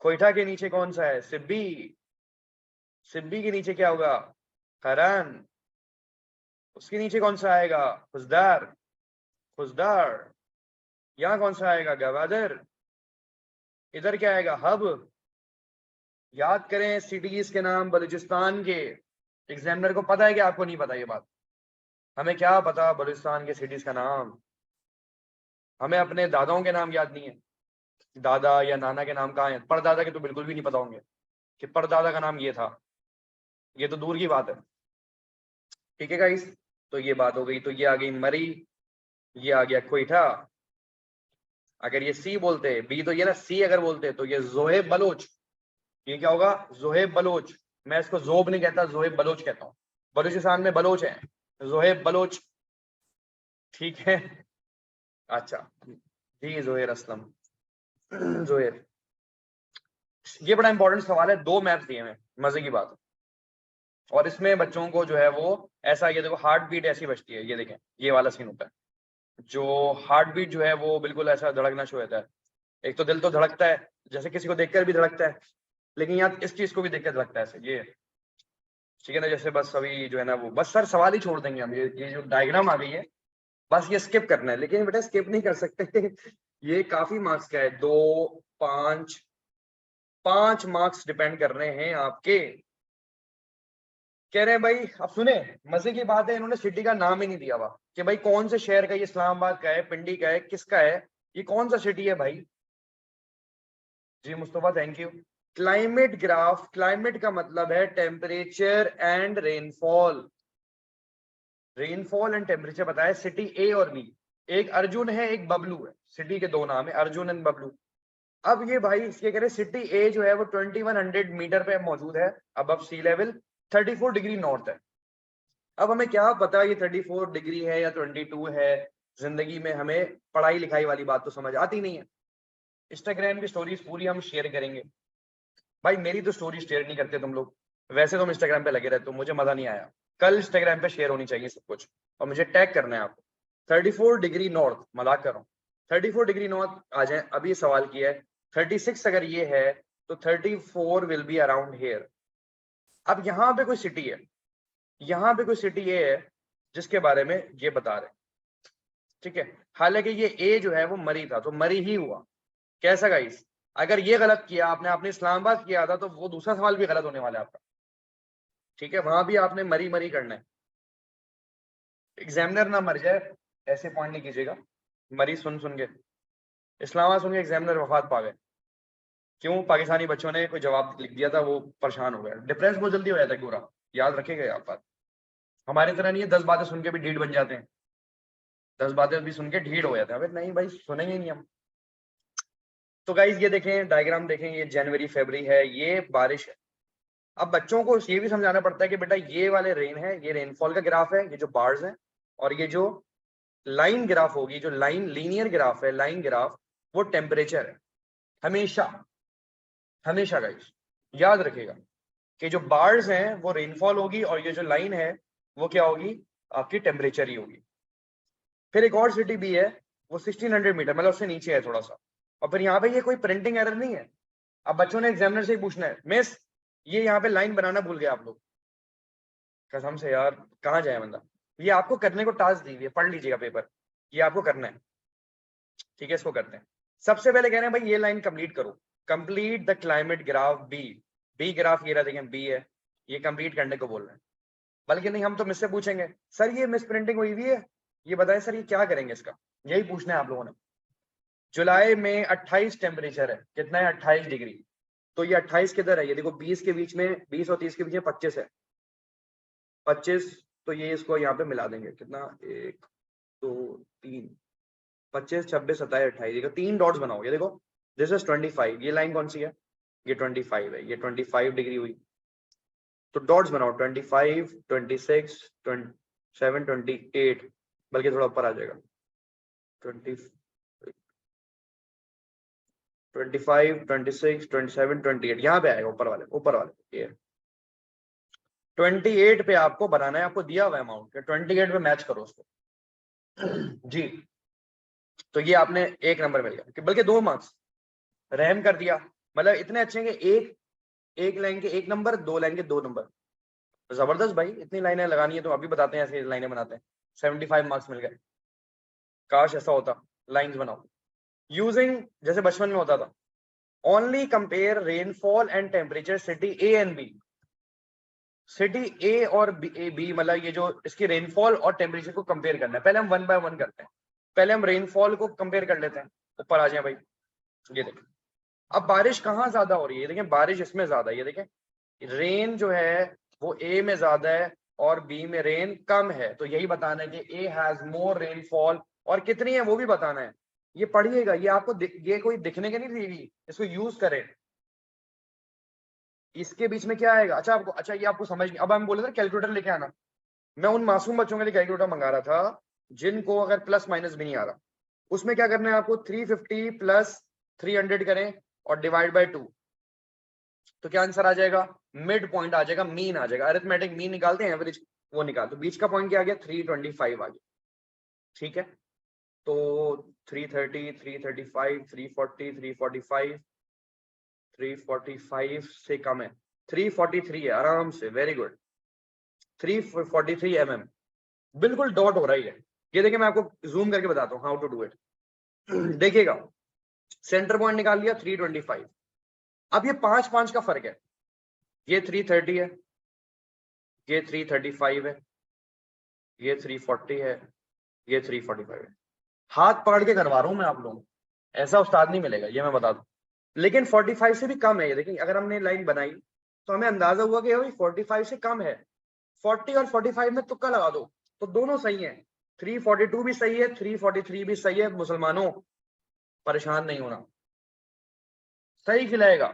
S1: कोयटा के नीचे कौन सा है? सिब्बी, सिब्बी के नीचे क्या होगा? खरान। उसके नीचे कौन सा आएगा? खुजदार, खुजदार। यहाँ कौन सा आएगा? गवादर। इधर क्या आएगा? हब। याद करें सिटीज के नाम बलूचिस्तान के। एग्जामिनर को पता है कि आपको नहीं पता ये बात? हमें क्या पता बलूचिस्तान के सिटीज का नाम? हमें अपने दादाओं के नाम याद नहीं है, दादा या नाना के नाम कहाँ है? परदादा के तो बिल्कुल भी नहीं पता होंगे कि परदादा का नाम ये था, ये तो दूर की बात है। ठीक है गाइस, तो ये बात हो गई। तो ये आ गई मरी, ये आ गया कोयटा। अगर ये सी बोलते, बी तो ये ना, सी अगर बोलते तो ये जोहेब बलोच। ये क्या होगा? जोहेब बलोच। मैं इसको जोब नहीं कहता, जोहेब बलोच कहता हूँ। बलूचिस्तान में बलोच है, जोहेब बलोच। ठीक है, अच्छा जी जोहेर असलम। जोहेर, ये बड़ा इंपॉर्टेंट सवाल है, 2 मैप्स दिए हैं, मजे की बात। और इसमें बच्चों को जो है वो ऐसा, ये देखो हार्ट बीट ऐसी बजती है, ये देखें ये वाला सीन होता है, जो हार्ट बीट जो है वो बिल्कुल ऐसा धड़कना शुरू होता है। एक तो दिल तो धड़कता है, जैसे किसी को देखकर भी धड़कता है, लेकिन यहाँ इस चीज को भी देखकर धड़कता है ऐसे, ये ठीक है ना? जैसे बस अभी जो है ना वो, बस सर सवाल ही छोड़ देंगे हम, ये जो डायग्राम आ गई है बस ये स्किप करना है, लेकिन बेटा स्किप नहीं कर सकते। ये काफी मार्क्स का है, 2, 5, 5 मार्क्स डिपेंड कर रहे हैं आपके। कह रहे हैं भाई, अब सुने मजे की बात है, इन्होंने सिटी का नाम ही नहीं दिया हुआ कि भाई कौन से शहर का, ये इस्लामाबाद का है, पिंडी का है, किसका है, ये कौन सा सिटी है भाई? जी Mustafa thank you. Climate graph, climate का मतलब है temperature and rainfall, rainfall and temperature बताया सिटी ए और बी। एक अर्जुन है एक बबलू है, सिटी के 2 नाम है, अर्जुन एंड बबलू। अब ये भाई इसके कह रहे सिटी ए जो है वो 2100 मीटर पे मौजूद है, अब सी लेवल, 34 डिग्री नॉर्थ है। अब हमें क्या पता ये 34 डिग्री है या 22 है, जिंदगी में हमें पढ़ाई लिखाई वाली बात तो समझ आती नहीं है। इंस्टाग्राम की स्टोरीज पूरी हम शेयर करेंगे, भाई मेरी तो स्टोरी शेयर नहीं करते तुम लोग, वैसे तुम इंस्टाग्राम पे लगे रहते हो, मुझे मजा नहीं आया। कल इंस्टाग्राम पे शेयर होनी चाहिए सब कुछ, और मुझे टैग करना है आपको। 34 डिग्री नॉर्थ, मजाक कर रहा हूँ, 34 डिग्री नॉर्थ आ जाए। अभी सवाल किया है 36 अगर ये है तो 34 विल बी अराउंड हेयर। अब यहाँ पे कोई सिटी है, यहाँ पे कोई सिटी ये है जिसके बारे में ये बता रहे हैं, ठीक है? हालांकि ये ए जो है वो मरी था, तो मरी ही हुआ। कैसा गाइस? अगर ये गलत किया आपने, आपने इस्लामाबाद किया था, तो वो दूसरा सवाल भी गलत होने वाला है आपका, ठीक है? वहां भी आपने मरी मरी करना है, एग्जामिनर ना मर जाए ऐसे पॉइंट नहीं कीजिएगा। मरी सुन सुन के, इस्लामाबाद सुन के एग्जामिनर वफात पा गए, क्यों? पाकिस्तानी बच्चों ने कोई जवाब लिख दिया था, वो परेशान हो गया, डिफरेंस बहुत जल्दी हो जाता है पूरा, याद रखेगा आप बात। हमारी तरह नहीं है 10 बातें सुन के भी ढीठ बन जाते हैं, 10 बातें भी सुन के ढीठ हो जाते हैं, अबे नहीं भाई सुनेंगे नहीं हम। तो गाइज ये देखें डायग्राम देखें, ये जनवरी फरवरी है, ये बारिश है। अब बच्चों को ये भी समझाना पड़ता है कि बेटा ये वाले रेन है, ये रेनफॉल का ग्राफ है, ये जो बार्स है, और ये जो लाइन ग्राफ होगी, जो लाइन लीनियर ग्राफ है, लाइन ग्राफ, वो टेम्परेचर है। हमेशा हमेशा गाइस याद रखिएगा कि जो बार्स हैं वो रेनफॉल होगी, और ये जो लाइन है वो क्या होगी? आपकी टेम्परेचर ही होगी। फिर एक और सिटी भी है, वो 1600 मीटर, मतलब उससे नीचे है थोड़ा सा। और फिर यहाँ पे ये कोई प्रिंटिंग एरर नहीं है, अब बच्चों ने एग्जामिनर से ही पूछना है, मिस ये यहाँ पे लाइन बनाना भूल गए आप लोग। कसम से यार कहाँ जाए बंदा। ये आपको करने को टास्क दी हुई है, पढ़ लीजिएगा पेपर, ये आपको करना है, ठीक है। इसको करते हैं। सबसे पहले कह रहे हैं भाई ये लाइन कंप्लीट करो, complete the climate graph B. B graph ये रहा, देखें बी है, ये कंप्लीट करने को बोल रहे हैं। बल्कि नहीं, हम तो मिस से पूछेंगे, सर ये मिस प्रिंटिंग हुई हुई है, ये बताएं सर ये क्या करेंगे इसका, यही पूछना है आप लोगों ने। जुलाई में 28 टेम्परेचर है, कितना है 28 डिग्री। तो ये 28 किधर है, ये देखो 20 के बीच में, 20 और 30 के बीच में 25 है, 25। तो ये इसको यहाँ पे मिला देंगे, कितना 1 2 3 25 26 27 28, देखो 3 डॉट्स बनाओ, ये देखो दिस इज 25। ये लाइन कौन सी है, ये 25 है, ये 25 डिग्री हुई। तो डॉट्स बनाओ 25 26 27 28, बल्कि थोड़ा ऊपर आ जाएगा 20 25 26 27 28, यहाँ पे आएगा ऊपर वाले ये 28 पे आपको बनाना है, आपको दिया हुआ अमाउंट 28 पे मैच करो उसको जी। तो ये आपने 1 नंबर मिल गया, बल्कि 2 मार्क्स रहम कर दिया। मतलब इतने अच्छे हैं कि एक लाइन के 1 नंबर, 2 लाइन के 2 नंबर। जबरदस्त भाई, इतनी लाइनें लगानी है तो अभी बताते हैं, ऐसे लाइनें बनाते हैं। 75 मार्क्स मिल गए। काश ऐसा होता, लाइंस बनाओ यूजिंग जैसे बचपन में होता था। Only compare rainfall and temperature city A and B. City A और बी मतलब ये जो इसकी रेनफॉल और टेम्परेचर को कंपेयर करना है। पहले हम 1 बाय 1 करते हैं। पहले हम रेनफॉल को कंपेयर कर लेते हैं, ऊपर आ जाए भाई। ये देखें अब बारिश कहाँ ज्यादा हो रही है, देखें बारिश इसमें ज्यादा है, ये देखें रेन जो है वो ए में ज्यादा है और बी में रेन कम है। तो यही बताना है कि ए हैज मोर रेनफॉल, और कितनी है वो भी बताना है। ये पढ़िएगा, ये आपको ये कोई दिखने के नहीं दी हुई, इसको यूज करें। इसके बीच में क्या आएगा, अच्छा आपको, अच्छा ये आपको समझ नहीं। अब हम बोले थे कैलकुलेटर लेके आना, मैं उन मासूम बच्चों के लिए कैलकुलेटर मंगा रहा था जिनको अगर प्लस माइनस भी नहीं आ रहा। उसमें क्या करना है आपको, 350 प्लस 300 करें और डिवाइड बाय 2, तो क्या आंसर आ जाएगा, मिड पॉइंट आ जाएगा, मीन आ जाएगा। अरिथमेटिक मीन निकालते हैं, एवरेज वो निकाल, तो बीच का पॉइंट क्या आ गया 325 आ गया, ठीक है। तो 330 335 340 345 345 से कम है, 343 है आराम से, वेरी गुड। 343 mm बिल्कुल डॉट हो रही है। ये देखिए मैं आपको जूम करके बताता हूँ हाउ टू डू इट। देखिएगा सेंटर पॉइंट निकाल लिया 325। अब ये 5 का फर्क है, ये 330 है, ये 335 है, ये 340 है, ये 345 है। हाथ पकड़ के करवा रहा हूं मैं आप लोगों को, ऐसा उस्ताद नहीं मिलेगा, ये मैं बता दूं। लेकिन 45 से भी कम है ये, देखिए अगर हमने लाइन बनाई तो हमें अंदाजा हुआ कि भाई 45 से कम है। 40 और 45 में तुक्का लगा दो तो दोनों सही है। 342 भी सही है, 343 भी सही है। मुसलमानों परेशान नहीं होना, सही खिलाएगा,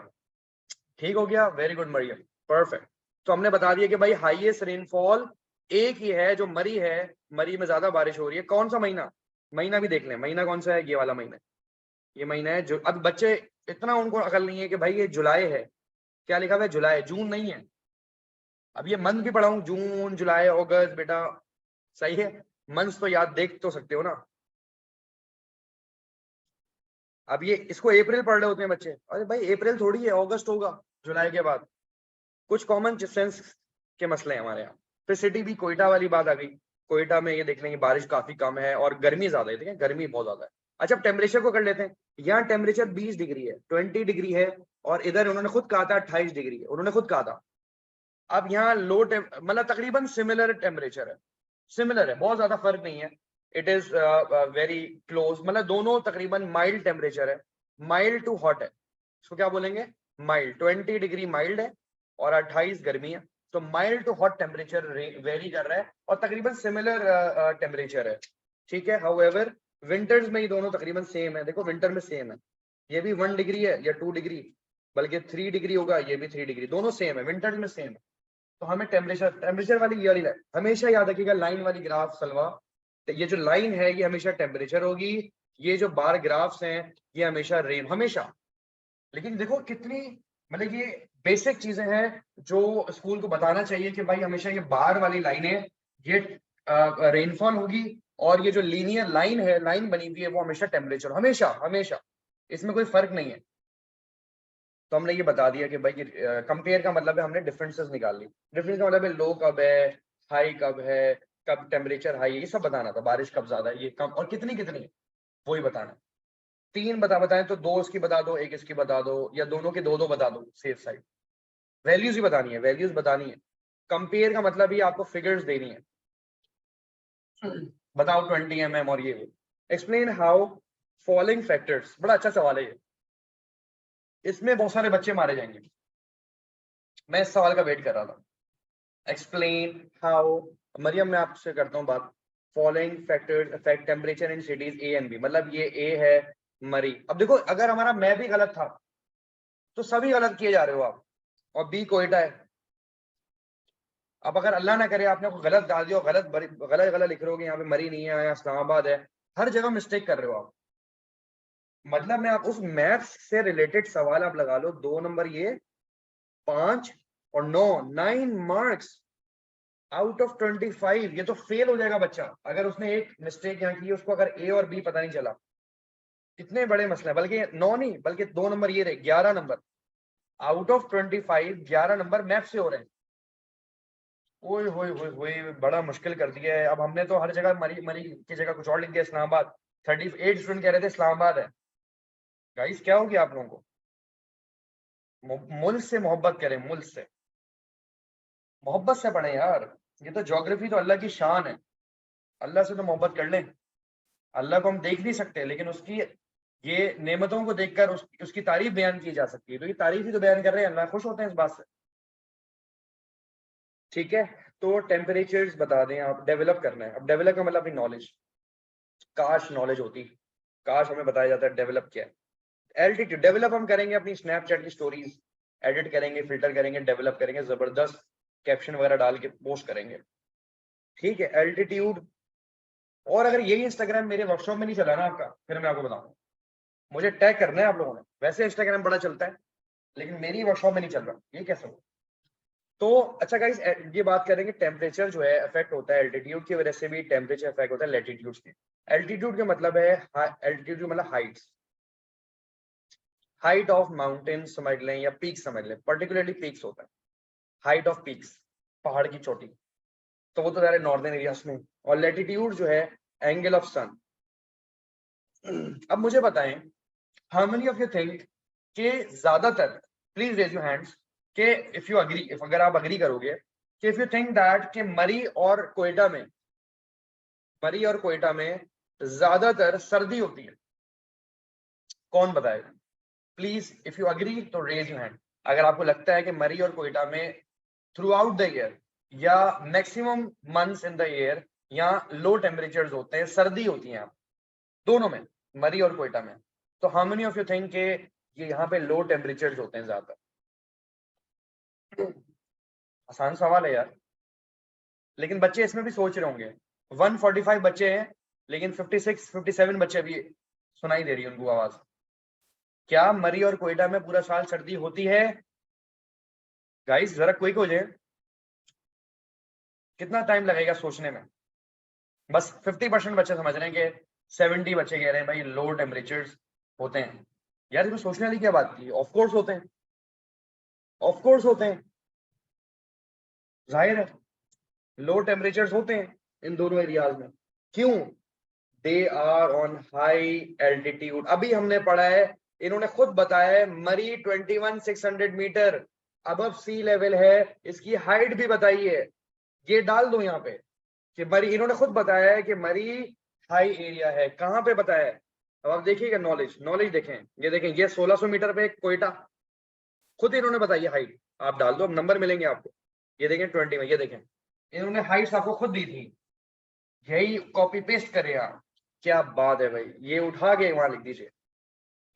S1: ठीक हो गया, वेरी गुड मरियम, परफेक्ट। तो हमने बता दिया कि भाई हाईएस्ट रेनफॉल एक ही है जो मरी है, मरी में ज्यादा बारिश हो रही है। कौन सा महीना, महीना भी देख लें, महीना कौन सा है, ये वाला महीना, ये महीना है जो, अब बच्चे इतना उनको अकल नहीं है कि भाई ये जुलाई है, क्या लिखा हुआ है जुलाई, जून नहीं है। अब ये मंथ भी पढ़ाऊं, जून जुलाई अगस्त, बेटा सही है, मंथ तो याद देख तो सकते हो ना। अब ये इसको अप्रैल पढ़ रहे होते हैं बच्चे, अरे भाई अप्रैल थोड़ी है, अगस्त होगा जुलाई के बाद। कुछ कॉमन सेंस के मसले हैं हमारे यहाँ। फिर सिटी भी कोयटा वाली बात आ गई, कोयटा में ये देख लेंगे बारिश काफी कम है और गर्मी ज्यादा है, ठीक है, गर्मी बहुत ज्यादा है। अच्छा अब टेम्परेचर को कर लेते हैं। यहाँ टेम्परेचर 20 डिग्री है, 20 डिग्री है, और इधर उन्होंने खुद कहा था 28 डिग्री है, उन्होंने खुद कहा था। अब यहाँ लो मतलब तकरीबन सिमिलर टेम्परेचर है, सिमिलर है, बहुत ज्यादा फर्क नहीं है। इट इज वेरी क्लोज, मतलब दोनों तकरीबन माइल्ड टेम्परेचर है, माइल्ड टू हॉट है। इसको क्या बोलेंगे, माइल्ड। 20 डिग्री माइल्ड है और 28 गर्मी है। तो mild to hot temperature vary कर रहा है और तकरीबन सिमिलर टेम्परेचर है, ठीक है। हाउएवर विंटर्स में ये दोनों तकरीबन सेम है, देखो विंटर में सेम है, ये भी 1 डिग्री है या 2 डिग्री, बल्कि 3 डिग्री होगा, ये भी 3 डिग्री, दोनों सेम है, विंटर्स में सेम है। तो हमें टेम्परेचर वाली ये वाली लाइन हमेशा याद रखिएगा, लाइन वाली ग्राफ सलवा, तो ये जो लाइन है ये हमेशा टेम्परेचर होगी, ये जो बार ग्राफ्स हैं ये हमेशा रेन, हमेशा। लेकिन देखो कितनी, मतलब ये बेसिक चीजें हैं जो स्कूल को बताना चाहिए कि भाई हमेशा ये बार वाली लाइनें ये रेनफॉल होगी, और ये जो लीनियर लाइन है, लाइन बनी हुई है, वो हमेशा टेम्परेचर, हमेशा हमेशा, इसमें कोई फर्क नहीं है। तो हमने ये बता दिया कि भाई कंपेयर का मतलब है हमने डिफरेंसेस निकाल ली। डिफरेंस का मतलब है लो कब है, हाई कब है, कब टेम्परेचर हाई है, ये सब बताना था। बारिश कब ज्यादा है, ये कम और कितनी कितनी है, वही बताना। तीन बताएं तो दो इसकी बता दो, एक इसकी बता दो, या दोनों के दो दो बता दो, सेफ साइड। वैल्यूज ही बतानी है, वैल्यूज बतानी है। कंपेयर का मतलब ही आपको फिगर्स देनी है। बताओ 20 mm और ये एक्सप्लेन हाउ फॉलोइंग फैक्टर्स। बड़ा अच्छा सवाल है ये, इसमें बहुत सारे बच्चे मारे जाएंगे। मैं इस सवाल का वेट कर रहा था। एक्सप्लेन हाउ, मरियम मैं आपसे करता हूँ बात। Following factors affect temperature in cities A and B. मतलब ये ए है मरी। अब देखो अगर हमारा मैं भी गलत था तो सभी गलत किए जा रहे हो आप, और बी कोयटा है। अब अगर अल्लाह ना करे आपने को गलत डाल दिया, गलत गलत गलत लिख रहे हो कि यहाँ पे मरी नहीं है, यहाँ इस्लामाबाद है, हर जगह मिस्टेक कर रहे हो आप। मतलब मैं आप उस मैथ्स से रिलेटेड सवाल आप लगा लो, 2 नंबर ये, 5 और 9, 9 मार्क्स आउट ऑफ 25। ये तो फेल हो जाएगा बच्चा अगर उसने एक मिस्टेक यहाँ की, उसको अगर ए और बी पता नहीं चला। कितने बड़े मसले हैं, बल्कि 9 नहीं बल्कि 2 नंबर ये रहे, 11 number out of 25, 11 number math से हो रहे हैं। ओए होए होए होए, बड़ा मुश्किल कर दिया है। अब हमने तो हर जगह मरी मरी की जगह कुछ और लिख दिया, इस्लामाबाद। 38 स्टूडेंट कह रहे थे इस्लामाबाद है। गाइस क्या हो गया आप लोगों को? मुल्क से मोहब्बत करें, मुल्क से मोहब्बत से पढ़े यार। ये तो ज्योग्राफी तो अल्लाह की शान है, अल्लाह से तो मोहब्बत कर लें। अल्लाह को हम देख नहीं सकते, लेकिन उसकी ये नेमतों को देखकर उसकी तारीफ बयान की जा सकती है। तो ये तारीफ ही तो बयान कर रहे हैं, अल्लाह खुश होते हैं इस बात से। ठीक है, तो टेम्परेचर्स बता दें आप, डेवलप करना है। अब डेवलप का मतलब अपनी नॉलेज, काश नॉलेज होती, काश हमें बताया जाता है डेवलप क्या है। एल्टीट्यूड डेवलप हम करेंगे अपनी स्नैपचैट की स्टोरीज, एडिट करेंगे, फिल्टर करेंगे, डेवलप करेंगे, जबरदस्त कैप्शन वगैरह डाल के पोस्ट करेंगे। ठीक है, एल्टीट्यूड। और अगर यही इंस्टाग्राम मेरे वर्कशॉप में नहीं चला ना आपका, फिर मैं आपको बताऊंगा, मुझे टैग करना है आप लोगों ने। वैसे इंस्टाग्राम बड़ा चलता है, लेकिन मेरी वर्कशॉप में नहीं चल रहा, ये कैसे हो? तो अच्छा गाइस, ये बात करेंगे टेम्परेचर जो है अफेक्ट होता है एल्टीट्यूड की वजह से भी, टेम्परेचर अफेक्ट होता है लैटिट्यूड से। एल्टीट्यूड का मतलब है एल्टीट्यूड मतलब हाइट्स, हाइट ऑफ माउंटेन समझ लें या पीक समझ लें, पर्टिकुलरली पीक्स होता है, हाइट ऑफ पीक्स, पहाड़ की चोटी। तो वो तो सारे नॉर्दर्न एरियाज में। और लैटिट्यूड जो है एंगल ऑफ सन। अब मुझे बताएं, how many of you think कि ज्यादातर, प्लीज रेज योर हैंड्स, कि इफ यू अग्री, इफ अगर आप अग्री करोगे कि इफ यू थिंक दैट कि मरी और कोयटा में ज्यादातर सर्दी होती है, कौन बताएगा? प्लीज इफ यू अग्री तो रेज योर हैंड। अगर आपको लगता है कि मरी और कोयटा में थ्रू आउट द ईयर या maximum months in the year या लो टेम्परेचर्स होते हैं, सर्दी होती है दोनों में, मरी और कोयटा में, तो how many of you think के ये यहाँ पे लो टेम्परेचर्स होते हैं ज्यादा? आसान सवाल है यार, लेकिन बच्चे इसमें भी सोच रहे होंगे। 145 बच्चे हैं, लेकिन 56 57 बच्चे भी सुनाई दे रही है उनको आवाज। क्या मरी और कोयटा में पूरा साल सर्दी होती है? गाइस जरा क्विक हो जाए, कितना टाइम लगेगा सोचने में? बस 50% बच्चे समझ रहे हैं कि 70 बच्चे कह रहे हैं भाई लो टेम्परेचर्स होते हैं। यार इसमें सोचने वाली क्या बात की? ऑफ कोर्स होते हैं, ऑफ कोर्स होते हैं, जाहिर है लो टेम्परेचर्स होते हैं इन दोनों एरियाज में। क्यों? They are on high altitude. अभी हमने पढ़ा है, इन्होंने खुद बताया है मरी 21,600 मीटर अबव सी लेवल है, इसकी हाइट भी बताई है। ये डाल दो यहाँ पे कि मरी, इन्होंने खुद बताया है कि मरी हाई एरिया है। कहाँ पे बताया है? अब आप देखिएगा, नॉलेज नॉलेज देखें, ये देखें, ये 1600 मीटर पे कोयटा, खुद इन्होंने बताई है हाइट। आप डाल दो, अब नंबर मिलेंगे आपको। ये देखें 20 में, ये देखें इन्होंने हाइट्स आपको खुद दी थी, यही कॉपी पेस्ट करें आप। क्या बात है भाई, ये उठा के वहां लिख दीजिए।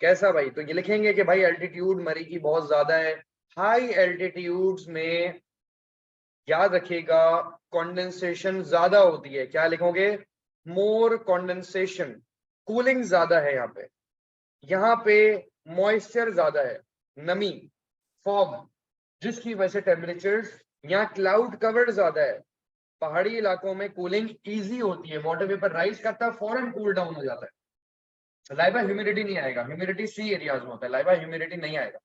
S1: कैसा भाई? तो ये लिखेंगे कि भाई एल्टीट्यूड मरी की बहुत ज्यादा है। हाई एल्टीट्यूड्स में याद रखिएगा कंडेंसेशन ज्यादा होती है। क्या लिखोगे? मोर कंडेंसेशन। कूलिंग ज्यादा है यहाँ पे मॉइस्चर ज्यादा है, नमी, फॉग, जिसकी वजह से टेम्परेचर्स, यहाँ क्लाउड कवर्ड ज्यादा है। पहाड़ी इलाकों में कूलिंग इजी होती है, वाटर वेपर राइज करता है, फौरन कूल डाउन हो जाता है। लाइवा ह्यूमिडिटी नहीं आएगा, ह्यूमिडिटी सी एरियाज में होता है, लाइवा ह्यूमिडिटी नहीं आएगा।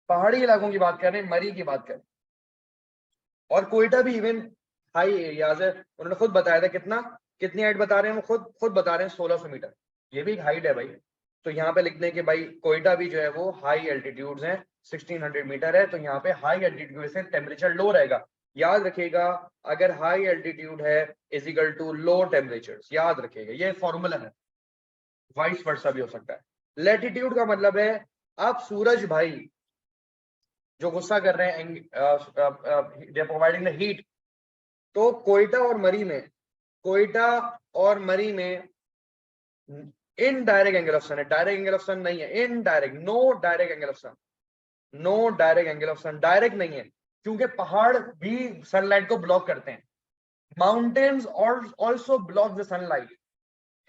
S1: पहाड़ी इलाकों की बात कर रहे हैं, मरी की बात कर रहे हैं, और कोयटा भी इवन हाई एरियाज है। उन्होंने खुद बताया था कितनी हाइट बता रहे हैं, वो खुद बता रहे हैं 1600 मीटर, ये भी एक हाइट है भाई। तो यहाँ पे लिख दें कि भाई कोयटा भी जो है वो हाई एल्टीट्यूड्स हैं, 1600 मीटर है, तो यहाँ पे हाई एल्टीट्यूड से टेम्परेचर लो रहेगा। याद रखिएगा, अगर हाई एल्टीट्यूड है is equal to low temperature, याद रखिएगा ये फॉर्मूला है, वाइस वर्सा भी हो सकता है। लैटिट्यूड का मतलब है आप सूरज भाई जो गुस्सा कर रहे हैं, दे प्रोवाइडिंग द हीट, तो कोयटा और मरी में इनडायरेक्ट एंगल ऑफ सन है, डायरेक्ट एंगल ऑफ सन नहीं है, indirect, no direct angle of sun, no direct angle of sun, direct नहीं है, क्योंकि पहाड़ भी सनलाइट को ब्लॉक करते हैं, mountains also block the sunlight,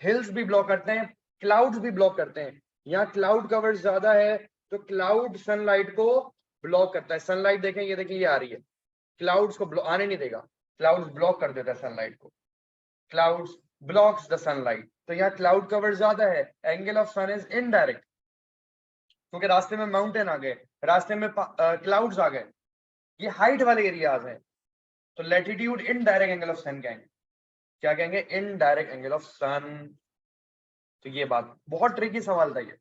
S1: hills भी ब्लॉक करते हैं, क्लाउड्स भी ब्लॉक करते हैं। यहाँ क्लाउड कवर ज्यादा है तो क्लाउड सनलाइट को ब्लॉक करता है। सनलाइट देखें, ये देखें, ये आ रही है, क्लाउड्स को आने नहीं देगा, क्लाउड्स ब्लॉक कर देता है सनलाइट को, क्लाउड्स ब्लॉक्स द सनलाइट। तो यहाँ क्लाउड कवर ज्यादा है, angle of sun is indirect, क्योंकि रास्ते में माउंटेन आ गए, रास्ते में क्लाउड्स आ गए, ये हाइट वाले एरियाज हैं। तो लैटिट्यूड इनडायरेक्ट एंगल ऑफ सन कहेंगे, क्या कहेंगे, इनडायरेक्ट एंगल ऑफ सन। तो ये बात बहुत ट्रिकी सवाल था, ये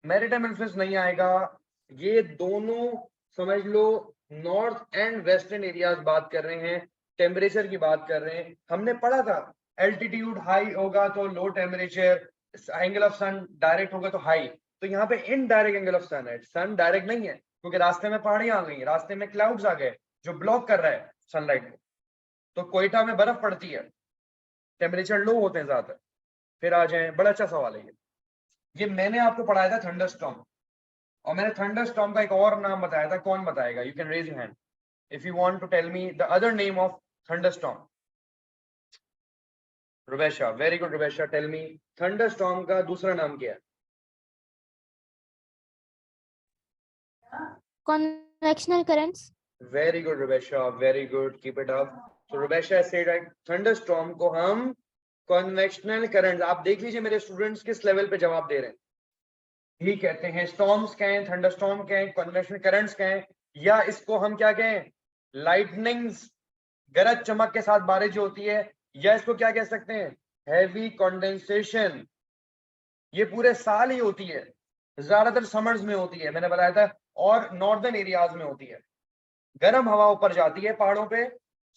S1: मैरीटाइम इन्फ्लुएंस नहीं आएगा, ये दोनों समझ लो नॉर्थ एंड वेस्टर्न एरियाज बात कर रहे हैं, टेम्परेचर की बात कर रहे हैं। हमने पढ़ा था एल्टीट्यूड हाई होगा तो low temperature, angle of sun direct होगा तो हाई, तो यहाँ पे इनडायरेक्ट एंगल ऑफ सन है, सन डायरेक्ट नहीं है, क्योंकि रास्ते में पहाड़ियां आ गई, रास्ते में क्लाउड्स आ गए जो ब्लॉक कर रहा है सनलाइट को। तो कोयटा में बर्फ पड़ती है, टेम्परेचर लो होते हैं ज्यादा। फिर आ जाए, बड़ा अच्छा सवाल है ये मैंने आपको पढ़ाया था थंडरस्टॉर्म, और मैंने थंडरस्टॉर्म का एक और नाम बताया था, कौन बताएगा, you can raise your hand if you want to tell me the other name of thunderstorm. Rubaisha, very good Rubaisha, tell me thunderstorm का दूसरा नाम क्या है?
S2: Convectional currents.
S1: Very good Rubaisha, very good, keep it up. तो रुबैशा सेड राइट, थंडरस्टॉर्म को हम convectional current, आप देख लीजिए मेरे स्टूडेंट्स किस लेवल पे जवाब दे रहे हैं, ही कहते हैं स्टॉर्म्स कहें, थंडरस्टॉर्म कहें, कन्वेक्शनल करंट्स कहें, या इसको हम क्या कहें, लाइटनिंग्स, गरज चमक के साथ बारिश जो होती है, या इसको क्या कह सकते हैं, हैवी कंडेंसेशन। ये पूरे साल ही होती है, ज्यादातर समर्स में होती है, मैंने बताया था, और नॉर्दर्न एरियाज में होती है, गर्म हवा ऊपर जाती है पहाड़ों पे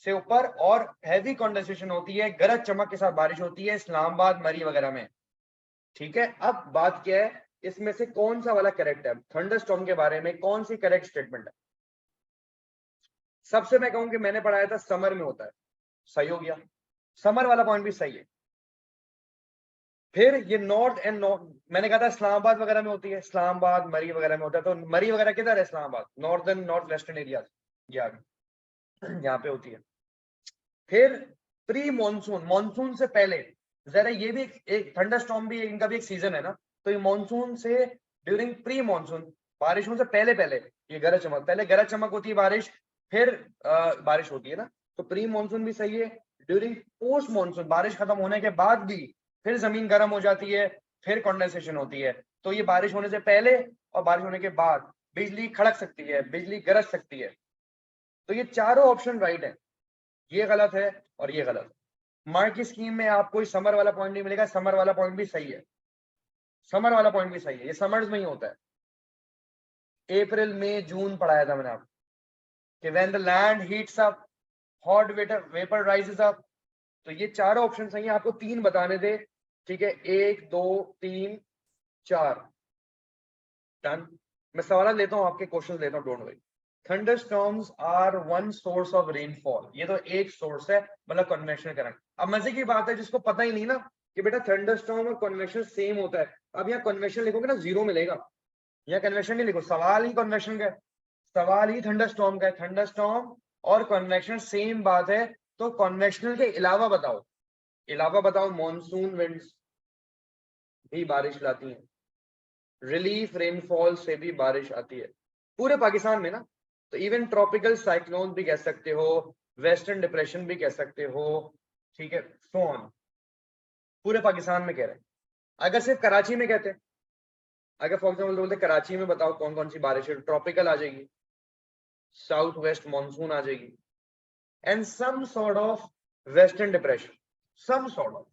S1: से ऊपर, और हैवी कंडेंसेशन होती है, गरज चमक के साथ बारिश होती है इस्लामाबाद, मरी वगैरह में। ठीक है, अब बात क्या है, इसमें से कौन सा वाला करेक्ट है, थंडरस्टॉर्म के बारे में कौन सी करेक्ट स्टेटमेंट है? सबसे मैं कहूं कि मैंने पढ़ाया था समर में होता है, सही हो गया, समर वाला पॉइंट भी सही है। फिर ये नॉर्थ एंड नॉर्थ, मैंने कहा था इस्लामाबाद वगैरह में होती है, इस्लामाबाद मरी वगैरह में होता है, तो मरी वगैरह किधर है, Islamabad, northern north western area यहाँ पे होती है। फिर प्री मॉनसून, मॉनसून से पहले, जरा ये भी एक थंडरस्टॉर्म भी इनका भी एक सीजन है ना, तो ये मॉनसून से ड्यूरिंग प्री मॉनसून, बारिशों से पहले पहले ये गरज चमक, पहले गरज चमक होती है, बारिश, फिर बारिश होती है ना, तो प्री मॉनसून भी सही है। ड्यूरिंग पोस्ट मॉनसून, बारिश खत्म होने के बाद भी फिर जमीन गर्म हो जाती है, फिर कंडेंसेशन होती है, तो ये बारिश होने से पहले और बारिश होने के बाद बिजली खड़क सकती है, बिजली गरज सकती है। तो ये चारों ऑप्शन राइट है, ये गलत है और ये गलत है। मार्क की स्कीम में आपको कोई समर वाला पॉइंट नहीं मिलेगा, समर वाला पॉइंट भी सही है, समर वाला पॉइंट भी सही है, ये समर्स में ही होता है। अप्रैल मई जून पढ़ाया था मैंने आपको कि when the land heats up, hot vapour rises up. तो ये चारों ऑप्शन सही है, आपको तीन बताने थे, ठीक है, 1 2 3 4 डन। मैं सवाल लेता हूँ, आपके क्वेश्चन लेता हूँ, don't worry. Thunderstorms are one source of rainfall, ये तो एक सोर्स है, मतलब कन्वेक्शनल करंट। अब मजे की बात है, जिसको पता ही नहीं ना कि बेटा थंडरस्टॉर्म और कन्वेक्शन सेम होता है, अब यहाँ कन्वेक्शन लिखोगे ना जीरो मिलेगा, यहाँ कन्वेक्शन नहीं लिखो, सवाल ही कन्वेक्शन का है, सवाल ही थंडरस्टॉर्म का है, थंडरस्टॉर्म और कन्वेक्शन सेम बात है, तो कन्वेक्शनल के अलावा बताओ, मॉनसून विंड्स भी बारिश लाती हैं, रिलीफ रेनफॉल से भी बारिश आती है पूरे पाकिस्तान में ना, तो इवन ट्रॉपिकल साइक्लोन भी कह सकते हो, वेस्टर्न डिप्रेशन भी कह सकते हो, ठीक है, सो ऑन, पूरे पाकिस्तान में कह रहे हैं। अगर सिर्फ कराची में कहते, अगर फॉर एग्जाम्पल बोलते कराची में बताओ कौन कौन सी बारिश है, ट्रॉपिकल आ जाएगी, साउथ वेस्ट मानसून आ जाएगी, and some sort of western depression, some sort of,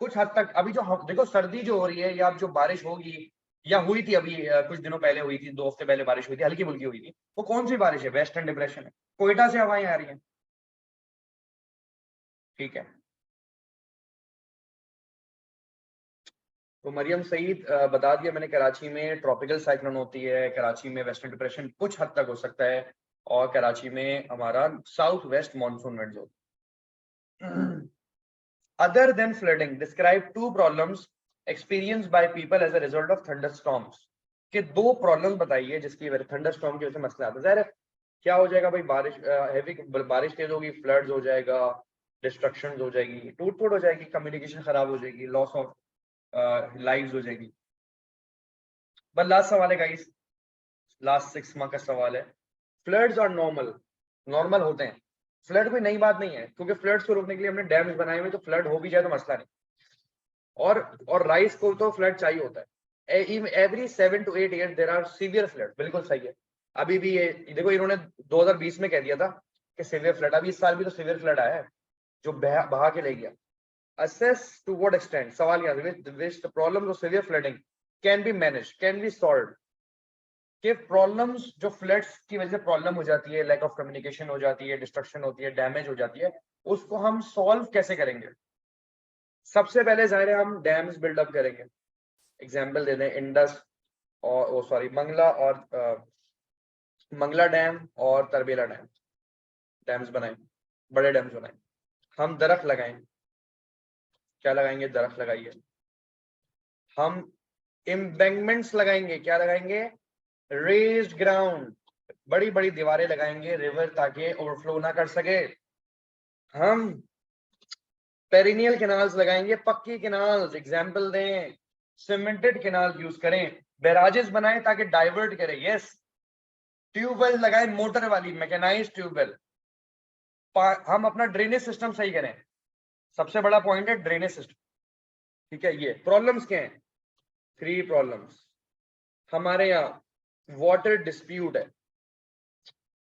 S1: कुछ हद तक। अभी जो देखो सर्दी जो हो रही है या जो बारिश होगी या हुई थी अभी कुछ दिनों पहले हुई थी, 2 हफ्ते पहले बारिश हुई थी, हल्की फुल्की हुई थी, वो कौन सी बारिश है? वेस्टर्न डिप्रेशन है, कोयटा से हवाएं आ रही हैं, ठीक है। तो मरियम सईद बता दिया मैंने, कराची में ट्रॉपिकल साइक्लोन होती है, कराची में वेस्टर्न डिप्रेशन कुछ हद तक हो सकता है, और कराची में हमारा साउथ वेस्ट मानसून विंड्स होती है। Other than flooding, describe two problems experienced by people as a result of thunderstorms. कि दो प्रॉब्लम बताइए जिसकी वजह थंडरस्टॉर्म की वजह से मसला आता है। ज़ाहिर है क्या हो जाएगा भाई, बारिश हैवी बारिश तेज होगी, फ्लड्स हो जाएगा, डिस्ट्रक्शंस हो जाएगी, टूट फूट हो जाएगी, कम्युनिकेशन खराब हो जाएगी, लॉस ऑफ लाइव्स हो जाएगी। बस लास्ट सवाल है गाइस, लास्ट 6 माह का सवाल है। फ्लड्स और नॉर्मल, नॉर्मल होते हैं, फ्लड कोई नई बात नहीं है, क्योंकि फ्लड्स को रोकने के लिए हमने डैम्स बनाए हुए, तो फ्लड हो भी जाए तो मसला नहीं। और राइस को तो फ्लड चाहिए होता है, every 7 to 8 years there are severe flood, बिल्कुल सही है। अभी भी ये देखो, इन्होंने 2020 में कह दिया था कि सीवियर फ्लड, अभी इस साल भी तो सीवियर फ्लड आया है जो बहा के ले गया। असेस टू व्हाट एक्सटेंट, सवाल यहाँ which the problems of severe flooding can be manage, can be solve. कि प्रॉब्लम्स जो फ्लड्स की वजह से प्रॉब्लम हो जाती है, लैक ऑफ कम्युनिकेशन हो जाती है, डिस्ट्रक्शन होती है, डैमेज हो जाती है, उसको हम सॉल्व कैसे करेंगे? सबसे पहले जाहिर है हम डैम्स बिल्डअप करेंगे। एग्जाम्पल दे दें, इंडस और सॉरी मंगला डैम और तरबेला डैम, डैम्स बनाए, बड़े डैम्स बनाए। हम दरख्त लगाएं, क्या लगाएंगे? दरख्त लगाइए। हम एम्बैंकमेंट्स लगाएंगे, क्या लगाएंगे? रेज्ड ग्राउंड, बड़ी बड़ी दीवारें लगाएंगे रिवर ताकि ओवरफ्लो ना कर सके। हम पेरिनियल कैनाल्स लगाएंगे, पक्की कैनाल्स, एग्जाम्पल दें, सीमेंटेड कैनाल यूज करें, बैराजेस बनाएं ताकि डाइवर्ट करें, यस। ट्यूबवेल लगाएं, मोटर वाली मैकेनाइज्ड ट्यूबवेल। हम अपना ड्रेनेज सिस्टम सही करें, सबसे बड़ा पॉइंट है ड्रेनेज सिस्टम, ठीक है। ये प्रॉब्लम्स क्या हैं? 3 प्रॉब्लम्स हमारे यहाँ। वाटर डिस्प्यूट है,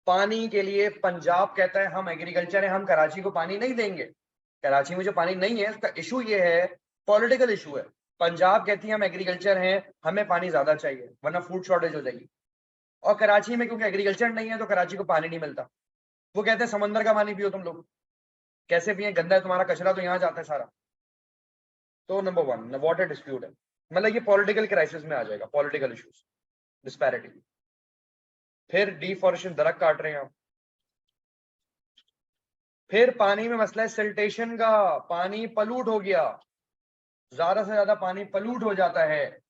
S1: पानी के लिए पंजाब कहता है हम एग्रीकल्चर है, हम कराची को पानी नहीं देंगे। कराची में जो पानी नहीं है उसका इशू ये है, पॉलिटिकल इशू है। पंजाब कहती है हम एग्रीकल्चर हैं, हमें पानी ज्यादा चाहिए वरना फूड शॉर्टेज हो जाएगी। और कराची में क्योंकि एग्रीकल्चर नहीं है तो कराची को पानी नहीं मिलता। वो कहते हैं समंदर का पानी पियो तुम लोग। कैसे पिए? गंदा है तुम्हारा, कचरा तो यहाँ जाता है सारा। तो नंबर 1 वाटर डिस्प्यूट है, मतलब ये पॉलिटिकल क्राइसिस में आ जाएगा, पॉलिटिकल इश्यूज, डिस्पैरिटी। फिर डिफॉरेस्टेशन, दरख्त काट रहे हैं हम। फिर पानी में मसला है सिल्टेशन का, पानी पलूट हो गया, ज्यादा से ज्यादा पानी पलूट हो जाता है,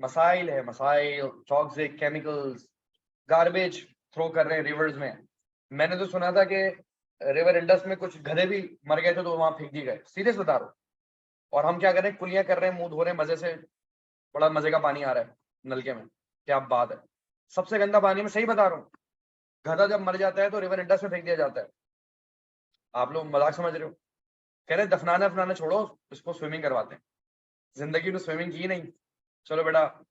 S1: मसाइल है, मसाइल, टॉक्सिक केमिकल्स, गार्बेज थ्रो कर रहे हैं रिवर्स में। मैंने तो सुना था कि रिवर इंडस में कुछ गधे भी मर गए थे तो वहां फेंक दिए गए, सीरियस बता रहा हूँ। और हम क्या कर रहे हैं? कुलियां कर रहे हैं, मुंह धो रहे हैं मजे से, बड़ा मजे का पानी आ रहा है नलके में, क्या बात है। सबसे गंदा पानी, में सही बता रहा हूँ। गधा जब मर जाता है तो रिवर इंडस में फेंक दिया जाता है। आप लोग मजाक समझ रहे हो? कह रहे दफनाना फनाना छोड़ो, इसको स्विमिंग करवाते हैं। जिंदगी में स्विमिंग की नहीं, चलो बेटा,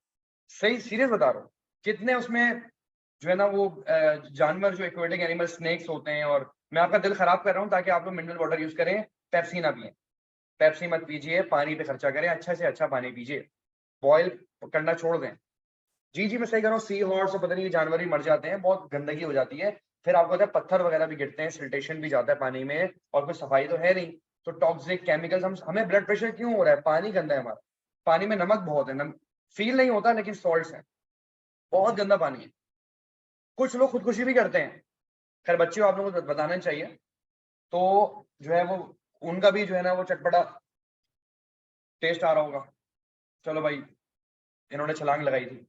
S1: सही सीरियस बता रहा हूँ। कितने उसमें जो है ना वो जानवर जो एक्वेटिक एनिमल स्नेक्स होते हैं। और मैं आपका दिल खराब कर रहा हूँ ताकि आप लोग मिनरल वाटर यूज करें, पेप्सी ना पिए, पेप्सी मत पीजिए, पानी पे खर्चा करें, अच्छा से अच्छा पानी पीजिए, बॉयल करना छोड़ दें। जी जी मैं सही कर रहा हूँ, सी हॉर्स और पता नहीं जानवर भी मर जाते हैं, बहुत गंदगी हो जाती है। फिर आपको पता है पत्थर वगैरह भी गिरते हैं, सिल्टेशन भी जाता है पानी में, और कोई सफाई तो है नहीं, तो टॉक्सिक केमिकल्स, हमें ब्लड प्रेशर क्यों हो रहा है? पानी गंदा है हमारा, पानी में नमक बहुत है, फील नहीं होता लेकिन सॉल्ट्स हैं, बहुत गंदा पानी है। कुछ लोग खुदकुशी भी करते हैं, खैर बच्चों आप लोगों को बताना चाहिए। तो जो है वो उनका भी जो है ना वो चटपटा टेस्ट आ रहा होगा। चलो भाई, इन्होंने छलांग लगाई थी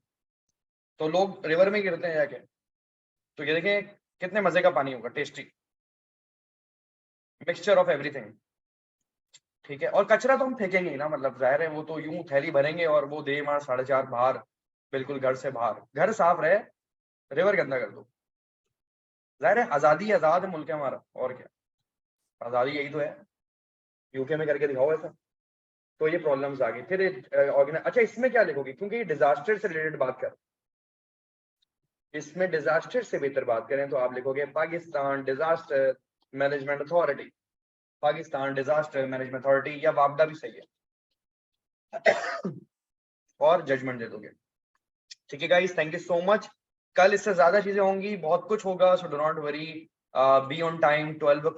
S1: तो लोग रिवर में गिरते हैं जाके, तो ये देखें कितने मजे का पानी होगा, टेस्टी, मिक्सचर ऑफ एवरीथिंग, ठीक है। और कचरा तो हम फेंकेंगे ही ना, मतलब जाहिर है वो तो यूं थैली भरेंगे और वो दे वहां 4:30 बाहर, बिल्कुल घर से बाहर, घर साफ रहे, रिवर गंदा कर दो। जाहिर है आजादी, आजाद है मुल्क है हमारा, और क्या, आजादी यही तो है। यूके में करके दिखाओ ऐसा। तो ये प्रॉब्लम्स आ गई। फिर अच्छा इसमें क्या लिखोगे, क्योंकि ये डिजास्टर से रिलेटेड बात कर, इसमें डिजास्टर से बेहतर बात करें तो आप लिखोगे Pakistan disaster management authority, Pakistan disaster management authority, या वापडा भी सही है और जजमेंट दे दोगे। ठीक है guys, thank you so much. कल इससे ज्यादा चीजें होंगी, बहुत कुछ होगा, so do not worry, be on time 12